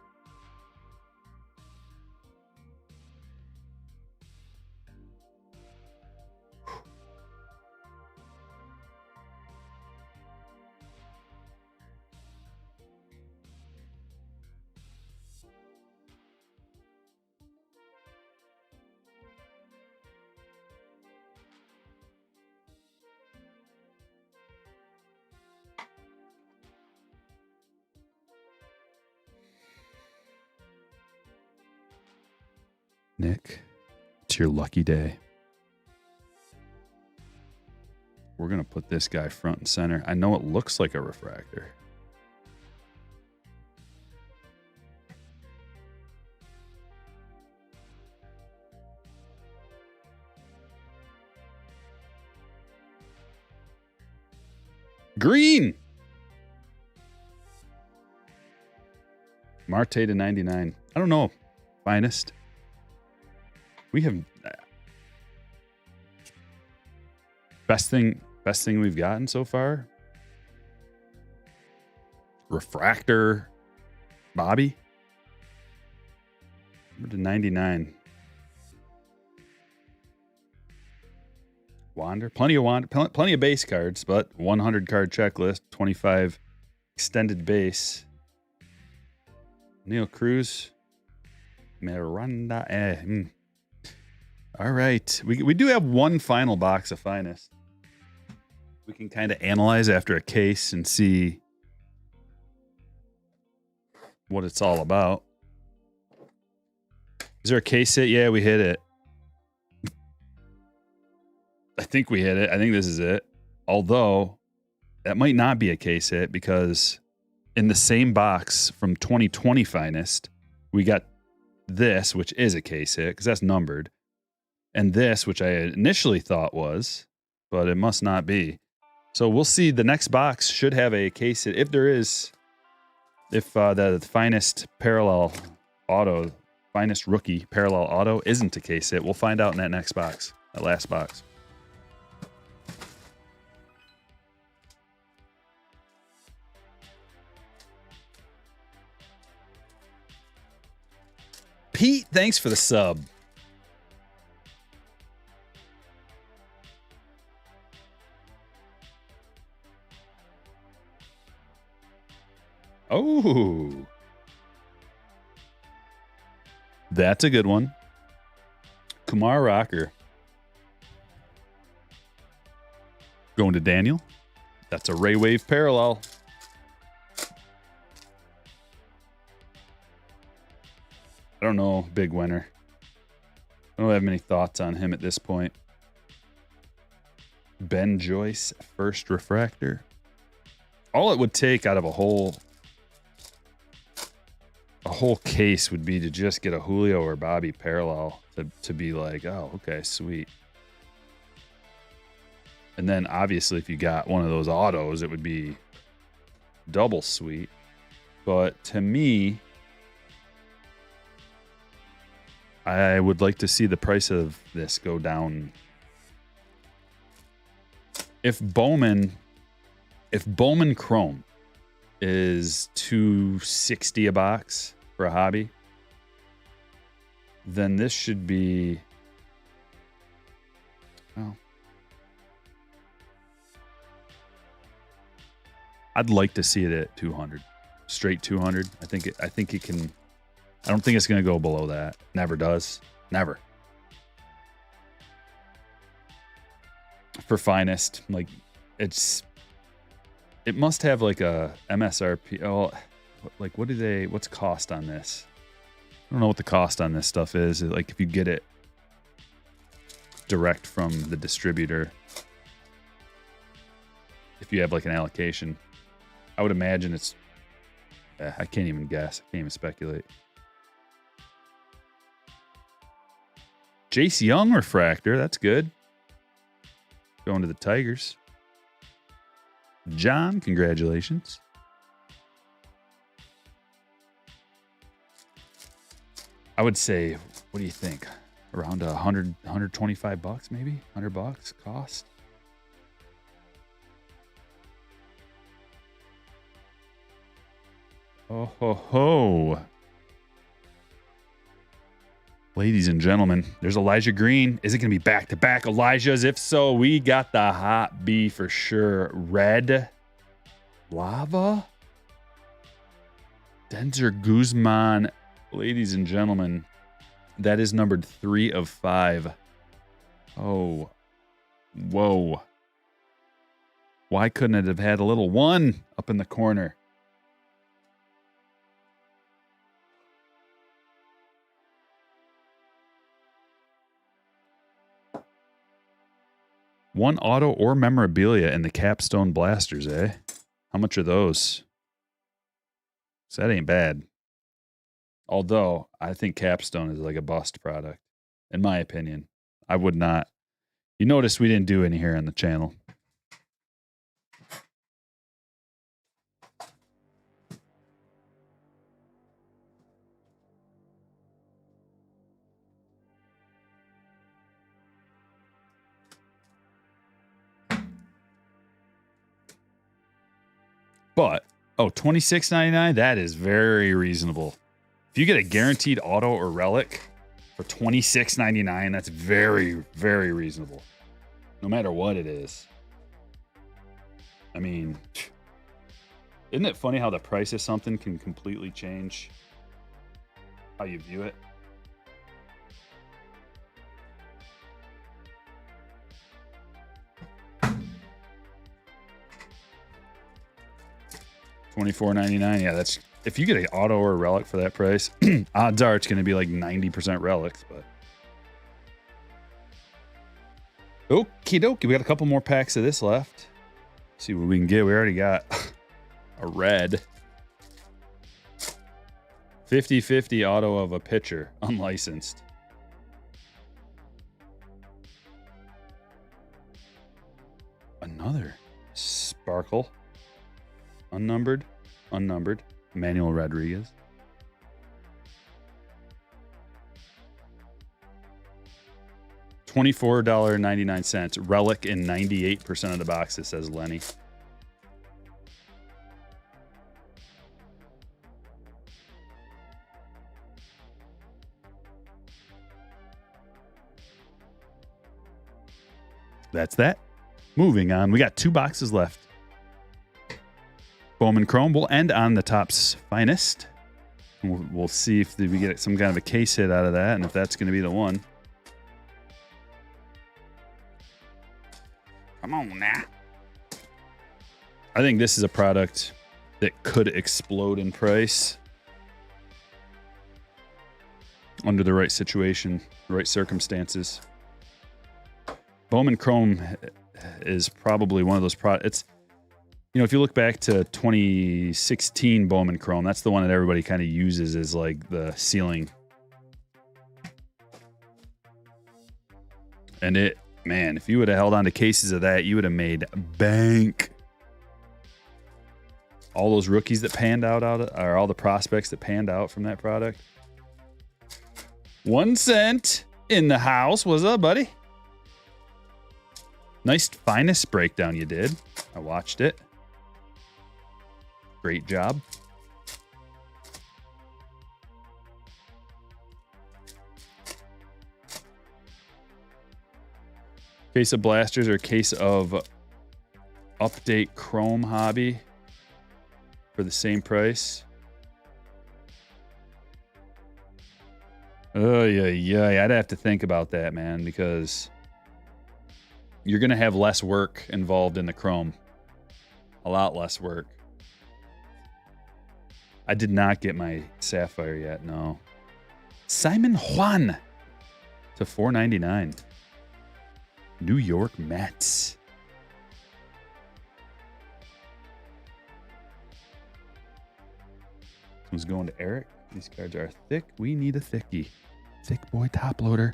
Nick, it's your lucky day. We're going to put this guy front and center. I know it looks like a refractor. Green! Marte to 99. I don't know. Finest. We have best thing we've gotten so far. Refractor Bobby. We're to 99. Wander. Plenty of base cards, but 100 card checklist, 25 extended base. Neil Cruz. Miranda. All right. We do have one final box of Finest. We can kind of analyze after a case and see what it's all about. Is there a case hit? Yeah, we hit it. I think we hit it. I think this is it. Although, that might not be a case hit because in the same box from 2020 Finest, we got this, which is a case hit because that's numbered. And this, which I initially thought was, but it must not be. So we'll see. The next box should have a case hit. If there is, if the Finest parallel auto, Finest rookie parallel auto isn't a case hit, we'll find out in that next box, that last box. Pete, thanks for the sub. Oh, that's a good one. Kumar Rocker. Going to Daniel. That's a Ray Wave parallel. I don't know, big winner. I don't have many thoughts on him at this point. Ben Joyce, first refractor. All it would take out of a whole case would be to just get a Julio or Bobby parallel to be like, oh, okay, sweet. And then obviously if you got one of those autos, it would be double sweet. But to me, I would like to see the price of this go down. If Bowman Chrome is $260 a box for a hobby, then this should be, well, I'd like to see it at 200, straight 200. I think it can. I don't think it's going to go below that. Never does. Never. For Finest, like it must have like a MSRP. Oh, like what's cost on this? don't know what the cost on this stuff is. Like if you get it direct from the distributor, if you have like an allocation, I would imagine it's, I can't even guess. I can't even speculate. Jace Young refractor. That's good. Going to the Tigers. John, congratulations. I would say, what do you think? Around 125 bucks, maybe 100 bucks cost. Oh ho ho. Ladies and gentlemen, there's Elijah Green. Is it going to be back-to-back Elijahs? If so, we got the hot B for sure. Red Lava. Denzer Guzman. Ladies and gentlemen, that is numbered 3 of 5. Oh. Whoa. Why couldn't it have had a little 1 up in the corner? One auto or memorabilia in the Capstone Blasters, eh? How much are those? So that ain't bad. Although, I think Capstone is like a bust product. In my opinion. I would not. You notice we didn't do any here on the channel. But, oh, $26.99? That is very reasonable. If you get a guaranteed auto or relic for $26.99, that's very, very reasonable. No matter what it is. I mean, isn't it funny how the price of something can completely change how you view it? $24.99. Yeah, that's, if you get an auto or a relic for that price, odds are it's going to be like 90% relics. But okie dokie, we got a couple more packs of this left. See what we can get. We already got a red 50-50 auto of a pitcher, unlicensed. Another sparkle. Unnumbered. Manuel Rodriguez. $24.99. Relic in 98% of the boxes, says Lenny. That's that. Moving on. We got 2 boxes left. Bowman Chrome. We'll end on the Topps Finest. We'll see if we get some kind of a case hit out of that and if that's going to be the one. Come on now. I think this is a product that could explode in price under the right situation, the right circumstances. Bowman Chrome is probably one of those products. You know, if you look back to 2016 Bowman Chrome, that's the one that everybody kind of uses as like the ceiling. And it, man, if you would have held on to cases of that, you would have made bank. All those rookies that panned out, or all the prospects that panned out from that product. 1 cent in the house. What's up, buddy? Nice Finest breakdown you did. I watched it. Great job. Case of Blasters or case of Update Chrome Hobby for the same price. Oh, yeah. I'd have to think about that, man, because you're going to have less work involved in the Chrome. A lot less work. I did not get my Sapphire yet, no. Simon Juan to 499. New York Mets. This one's going to Eric. These cards are thick. We need a thickie. Thick boy top loader.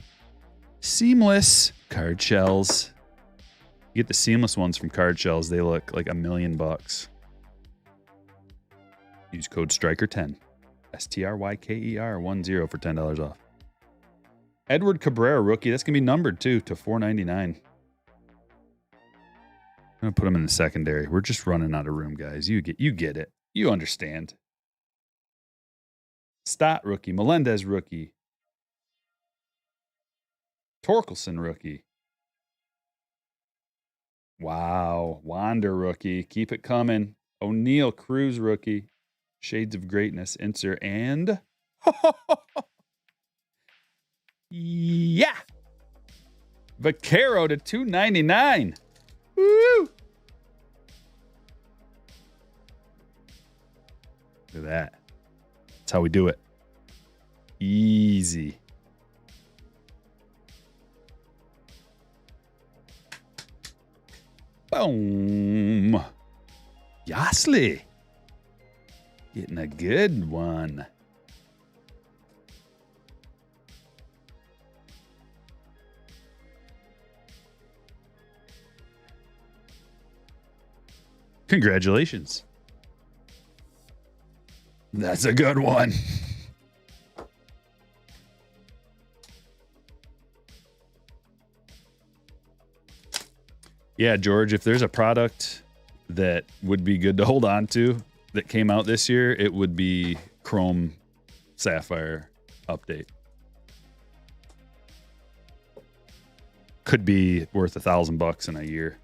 Seamless card shells. You get the seamless ones from card shells. They look like $1 million. Use code STRYKER10. STRYKER10 for $10 off. Edward Cabrera rookie. That's going to be numbered too to 499. I'm going to put him in the secondary. We're just running out of room, guys. You get it. You understand. Stott rookie. Melendez rookie. Torkelson rookie. Wow. Wander rookie. Keep it coming. O'Neal Cruz rookie. Shades of Greatness. Insert and... yeah. Vaquero to 299. Woo! Look at that. That's how we do it. Easy. Boom. Yasli. Getting a good one. Congratulations. That's a good one. Yeah, George, if there's a product that would be good to hold on to that came out this year, it would be Chrome Sapphire update. Could be worth $1,000 in a year.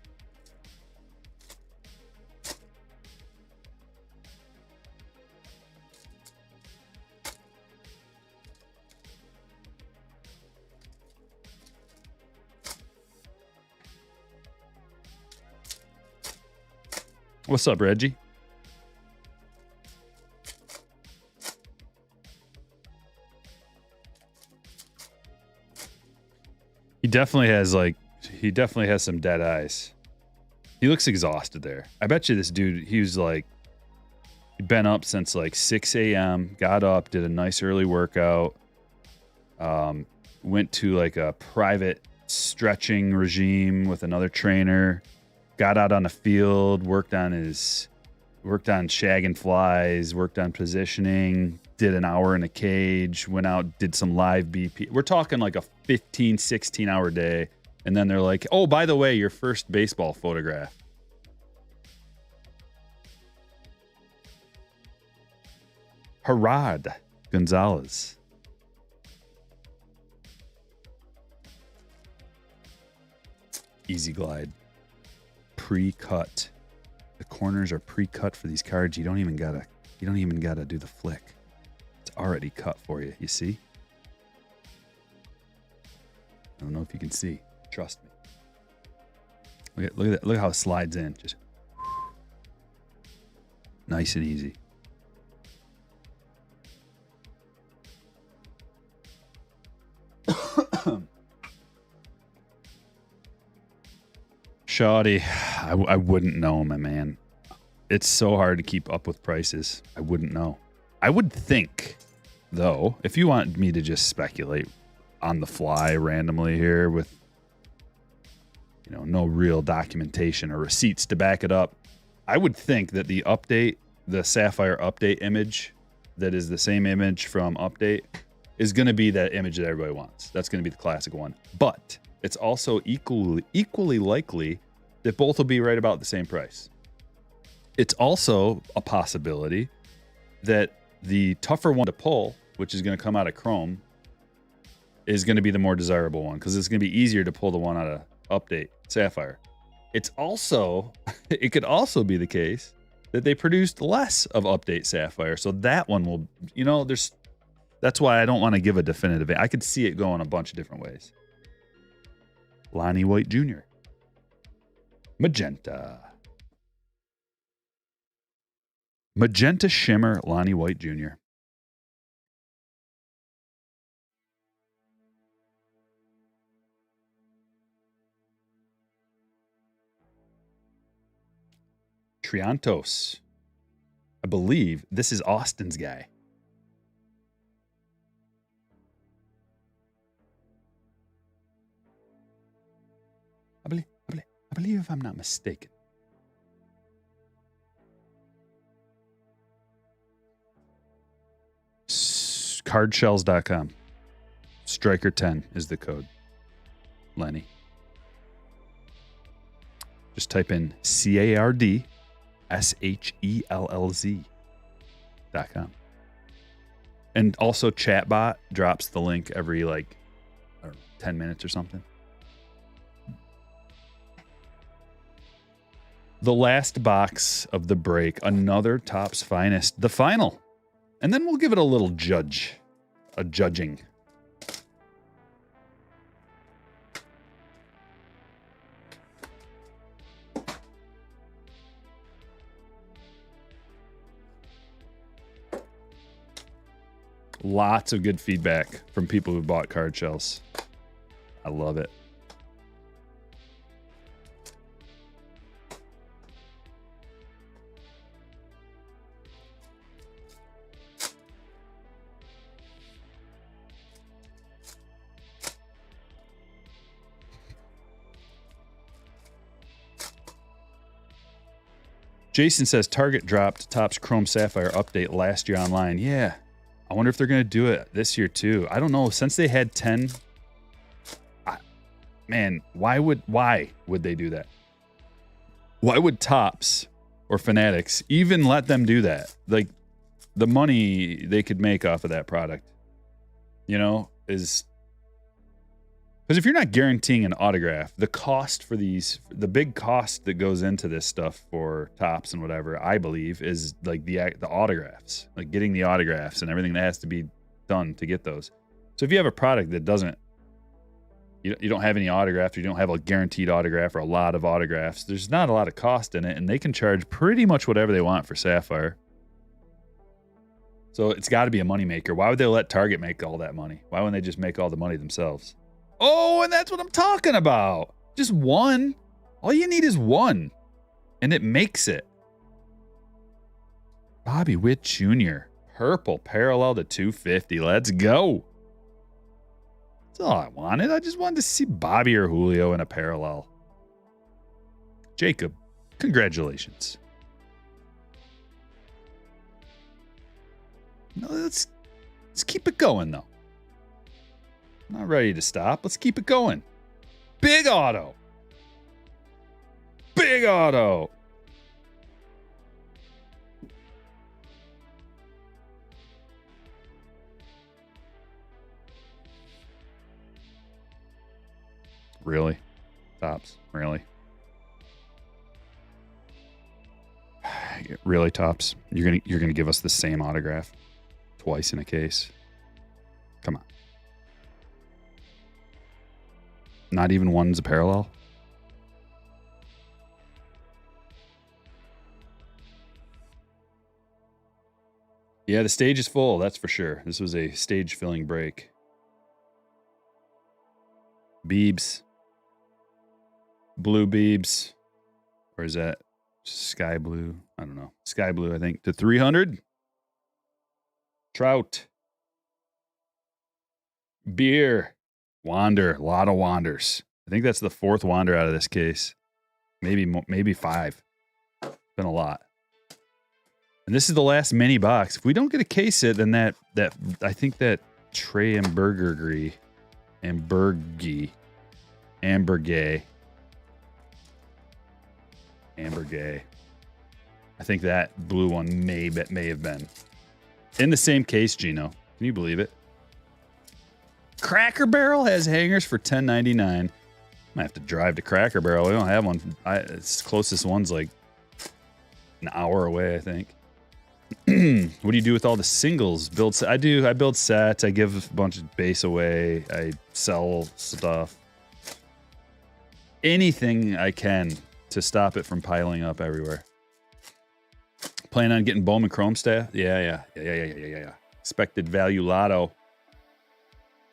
What's up, Reggie? He definitely has some dead eyes. He looks exhausted there. I bet you this dude, he'd been up since like 6 a.m., got up, did a nice early workout, went to like a private stretching regime with another trainer, got out on the field, worked on shagging flies, worked on positioning, did an hour in a cage, went out, did some live BP. We're talking like a 15, 16 hour day. And then they're like, oh, by the way, your first baseball photograph. Harad Gonzalez. Easy glide. Pre-cut. The corners are pre-cut for these cards. You don't even gotta do the flick. It's already cut for you. You see? I don't know if you can see. Trust me. Look at that. Look how it slides in. Just nice and easy. Shoddy, I wouldn't know, my man. It's so hard to keep up with prices. I wouldn't know. I would think, though, if you want me to just speculate on the fly randomly here with, no real documentation or receipts to back it up, I would think that the Sapphire update image that is the same image from update is going to be that image that everybody wants. That's going to be the classic one. But it's also equally likely that both will be right about the same price. It's also a possibility that the tougher one to pull, which is going to come out of Chrome, is going to be the more desirable one because it's going to be easier to pull the one out of update Sapphire. It could also be the case that they produced less of update Sapphire. So that one will, that's why I don't want to give a definitive. I could see it going a bunch of different ways. Lonnie White Jr. Magenta Shimmer Lonnie White Jr. Triantos. I believe this is Austin's guy. I believe if I'm not mistaken. Cardshells.com. Striker 10 is the code. Lenny. Just type in CARDSHELLZ.com. And also Chatbot drops the link every like, I don't know, 10 minutes or something. The last box of the break, another Topps Finest, the final. And then we'll give it a little judging. Lots of good feedback from people who bought card shells. I love it. Jason says Target dropped Topps Chrome Sapphire update last year online. Yeah. I wonder if they're going to do it this year too. I don't know. Since they had 10, man, why would they do that? Why would Topps or Fanatics even let them do that? Like the money they could make off of that product, you know, is because if you're not guaranteeing an autograph, the cost for these, the big cost that goes into this stuff for Topps and whatever, I believe, is like the autographs, like getting the autographs and everything that has to be done to get those. So if you have a product that doesn't, you don't have any autographs, or you don't have a guaranteed autograph or a lot of autographs, there's not a lot of cost in it, and they can charge pretty much whatever they want for Sapphire. So it's got to be a moneymaker. Why would they let Target make all that money? Why wouldn't they just make all the money themselves? Oh, and that's what I'm talking about. Just one. All you need is one. And it makes it. Bobby Witt Jr. Purple parallel to 250. Let's go. That's all I wanted. I just wanted to see Bobby or Julio in a parallel. Jacob, congratulations. No, let's keep it going, though. Not ready to stop. Let's keep it going. Big auto. Big auto. Really? Topps? Really? Really, Topps? You're gonna give us the same autograph twice in a case? Come on. Not even one's a parallel? Yeah, the stage is full, that's for sure. This was a stage-filling break. Beebs. Blue Beebs. Or is that sky blue? I don't know. Sky blue, I think. To 300. Trout. Beer. Wander, a lot of wanders. I think that's the fourth wander out of this case. Maybe five. Been a lot. And this is the last mini box. If we don't get a case hit, then that I think that Trey Ambergay, I think that blue one may have been in the same case. Gino, can you believe it? Cracker Barrel has hangers for $10.99. Might have to drive to Cracker Barrel. We don't have one. Its closest one's like an hour away, I think. What do you do with all the singles? I build sets. I give a bunch of base away. I sell stuff. Anything I can to stop it from piling up everywhere. Plan on getting Bowman Chrome staff? Yeah. Expected value lotto.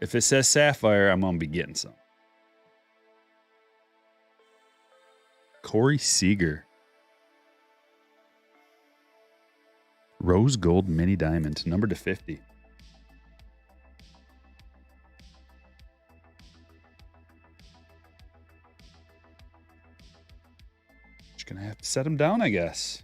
If it says Sapphire, I'm going to be getting some. Corey Seager. Rose gold mini diamond, number to 50. Just gonna have to set them down, I guess.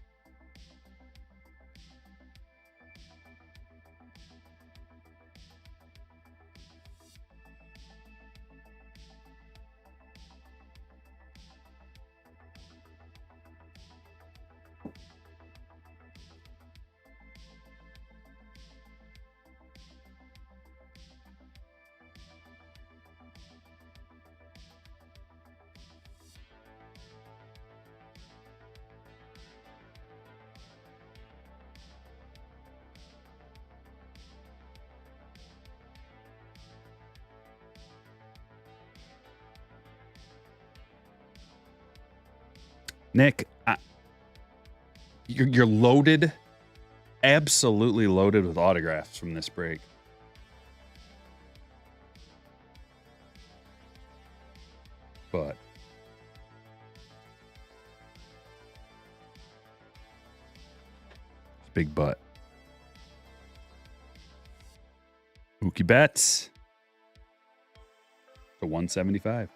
Nick, you're loaded, absolutely loaded with autographs from this break. But big butt. Mookie Betts to 175.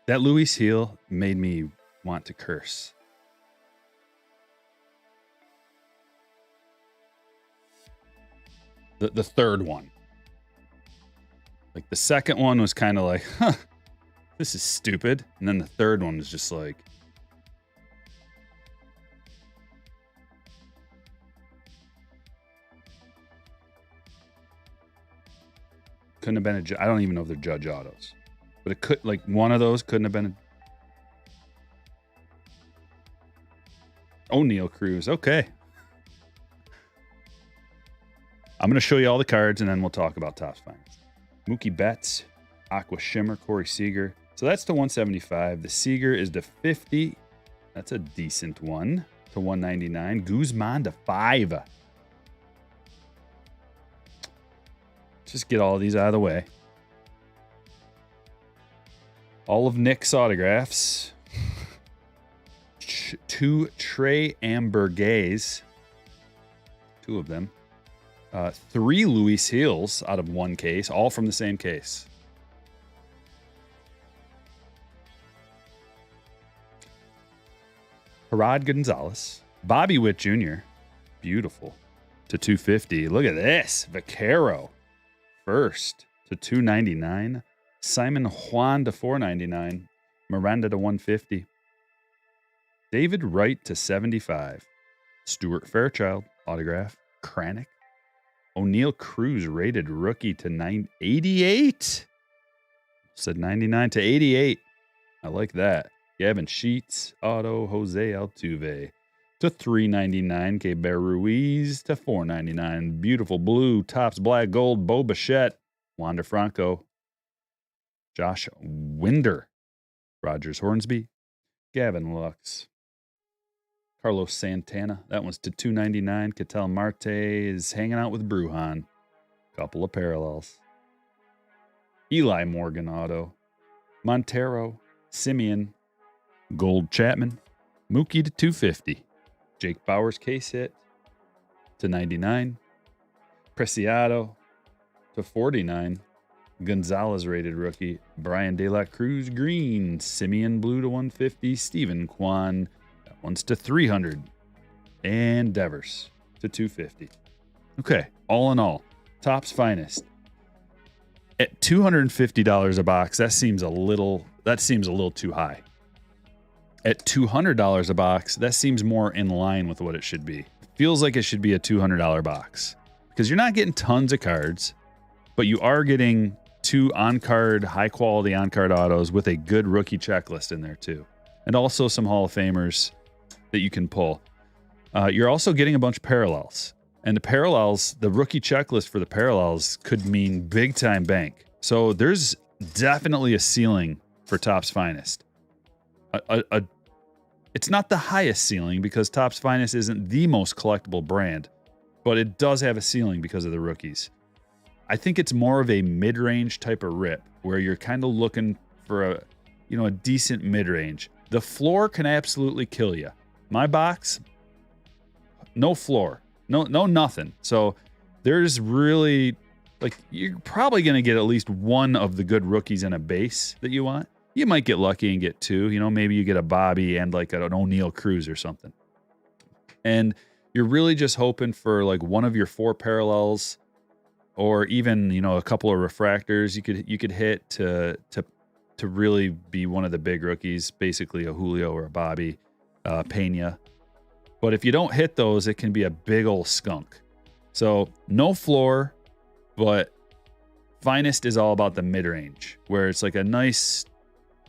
That Luis heel made me want to curse. The third one. Like the second one was kind of like, huh, this is stupid. And then the third one was just like, couldn't have been I don't even know if they're Judge autos. But it could, like, one of those couldn't have been O'Neill Cruz. Okay. I'm going to show you all the cards, and then we'll talk about Topps Finest. Mookie Betts, Aqua Shimmer, Corey Seager. So that's to 175. The Seager is to 50. That's a decent one. To 199. Guzman to 5. Just get all of these out of the way. All of Nick's autographs. 2 Trey Ambergays. 2 of them. 3 Luis Hills out of 1 case, all from the same case. Herod Gonzalez. Bobby Witt Jr. Beautiful. To 250. Look at this. Vaquero. First to 299. Simon Juan to 499. Miranda to 150. David Wright to 75. Stuart Fairchild autograph. Kranick. O'Neill Cruz rated rookie to 988. Said 99 to 88. I like that. Gavin Sheets auto. Jose Altuve to 399. Keber Ruiz to 499. Beautiful blue. Topps black gold. Bo Bichette. Wander Franco. Josh Winder. Rogers Hornsby. Gavin Lux. Carlos Santana. That one's to 299. Ketel Marte is hanging out with Brujan. Couple of parallels. Eli Morgan auto. Montero. Simeon. Gold Chapman. Mookie to 250. Jake Bauers case hit to 99. Preciado to 49. Gonzalez rated rookie. Brian De La Cruz green. Simeon blue to 150. Steven Kwan. That one's to 300. And Devers to 250. Okay, all in all, Topps Finest. At $250 a box, that seems a little too high. At $200 a box, that seems more in line with what it should be. Feels like it should be a $200 box because you're not getting tons of cards, but you are getting 2 on-card, high-quality on-card autos with a good rookie checklist in there too. And also some Hall of Famers that you can pull. You're also getting a bunch of parallels. And the parallels, the rookie checklist for the parallels could mean big-time bank. So there's definitely a ceiling for Topps Finest. It's not the highest ceiling because Topps Finest isn't the most collectible brand, but it does have a ceiling because of the rookies. I think it's more of a mid-range type of rip where you're kind of looking for a decent mid-range. The floor can absolutely kill you. My box, no floor, no nothing. So there's really, like, you're probably going to get at least one of the good rookies in a base that you want. You might get lucky and get two. Maybe you get a Bobby and like an O'Neal Cruz or something. And you're really just hoping for like one of your 4 parallels, or even a couple of refractors you could hit to really be one of the big rookies, basically a Julio or a Bobby, Pena. But if you don't hit those, it can be a big old skunk. So no floor, but Finest is all about the mid-range, where it's like a nice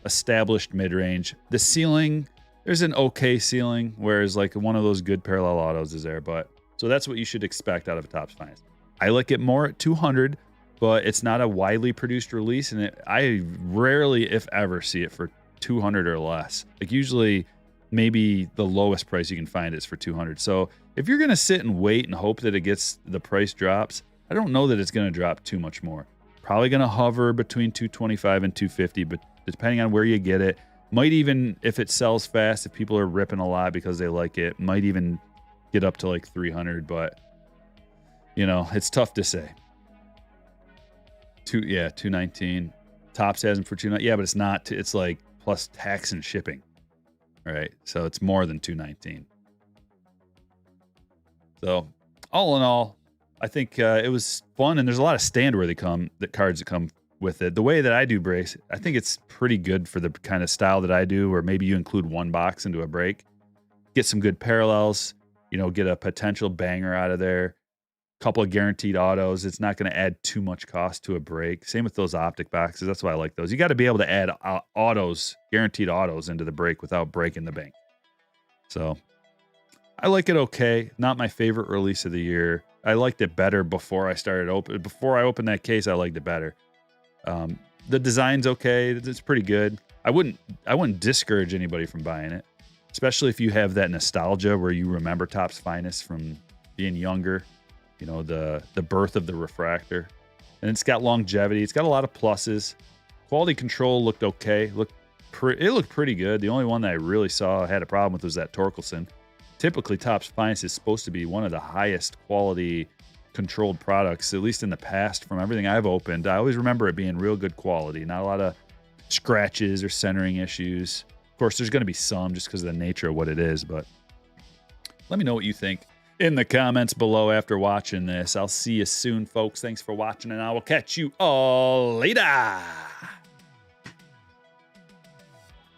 established mid-range. The ceiling, there's an okay ceiling, whereas like one of those good parallel autos is there. But so that's what you should expect out of a Topps Finest. I like it more at 200, but it's not a widely produced release, and I rarely, if ever, see it for 200 or less. Like usually, maybe the lowest price you can find is for 200. So if you're gonna sit and wait and hope that the price drops, I don't know that it's gonna drop too much more. Probably gonna hover between 225 and 250, but depending on where you get it, might even, if it sells fast, if people are ripping a lot because they like it, might even get up to like 300. But it's tough to say. 219. Topps has them for 219. Yeah, but it's not. It's like plus tax and shipping. All right, so it's more than 219. So all in all, I think it was fun, and there's a lot of stand-worthy cards that come with it. The way that I do breaks, I think it's pretty good for the kind of style that I do, where maybe you include one box into a break, get some good parallels, get a potential banger out of there. Couple of guaranteed autos. It's not going to add too much cost to a break. Same with those Optic boxes. That's why I like those. You got to be able to add autos, guaranteed autos into the break without breaking the bank. So I like it okay. Not my favorite release of the year. I liked it better before I opened that case. I liked it better. The design's okay. It's pretty good. I wouldn't discourage anybody from buying it, especially if you have that nostalgia where you remember Topps Finest from being younger. The birth of the refractor, and it's got longevity. It's got a lot of pluses. Quality control looked okay. It looked pretty good. The only one that I really saw had a problem with was that Torkelson. Typically, Topps Finest is supposed to be one of the highest quality controlled products, at least in the past, from everything I've opened. I always remember it being real good quality, not a lot of scratches or centering issues. Of course, there's going to be some just because of the nature of what it is, but let me know what you think in the comments below after watching this. I'll see you soon, folks. Thanks for watching, and I will catch you all later.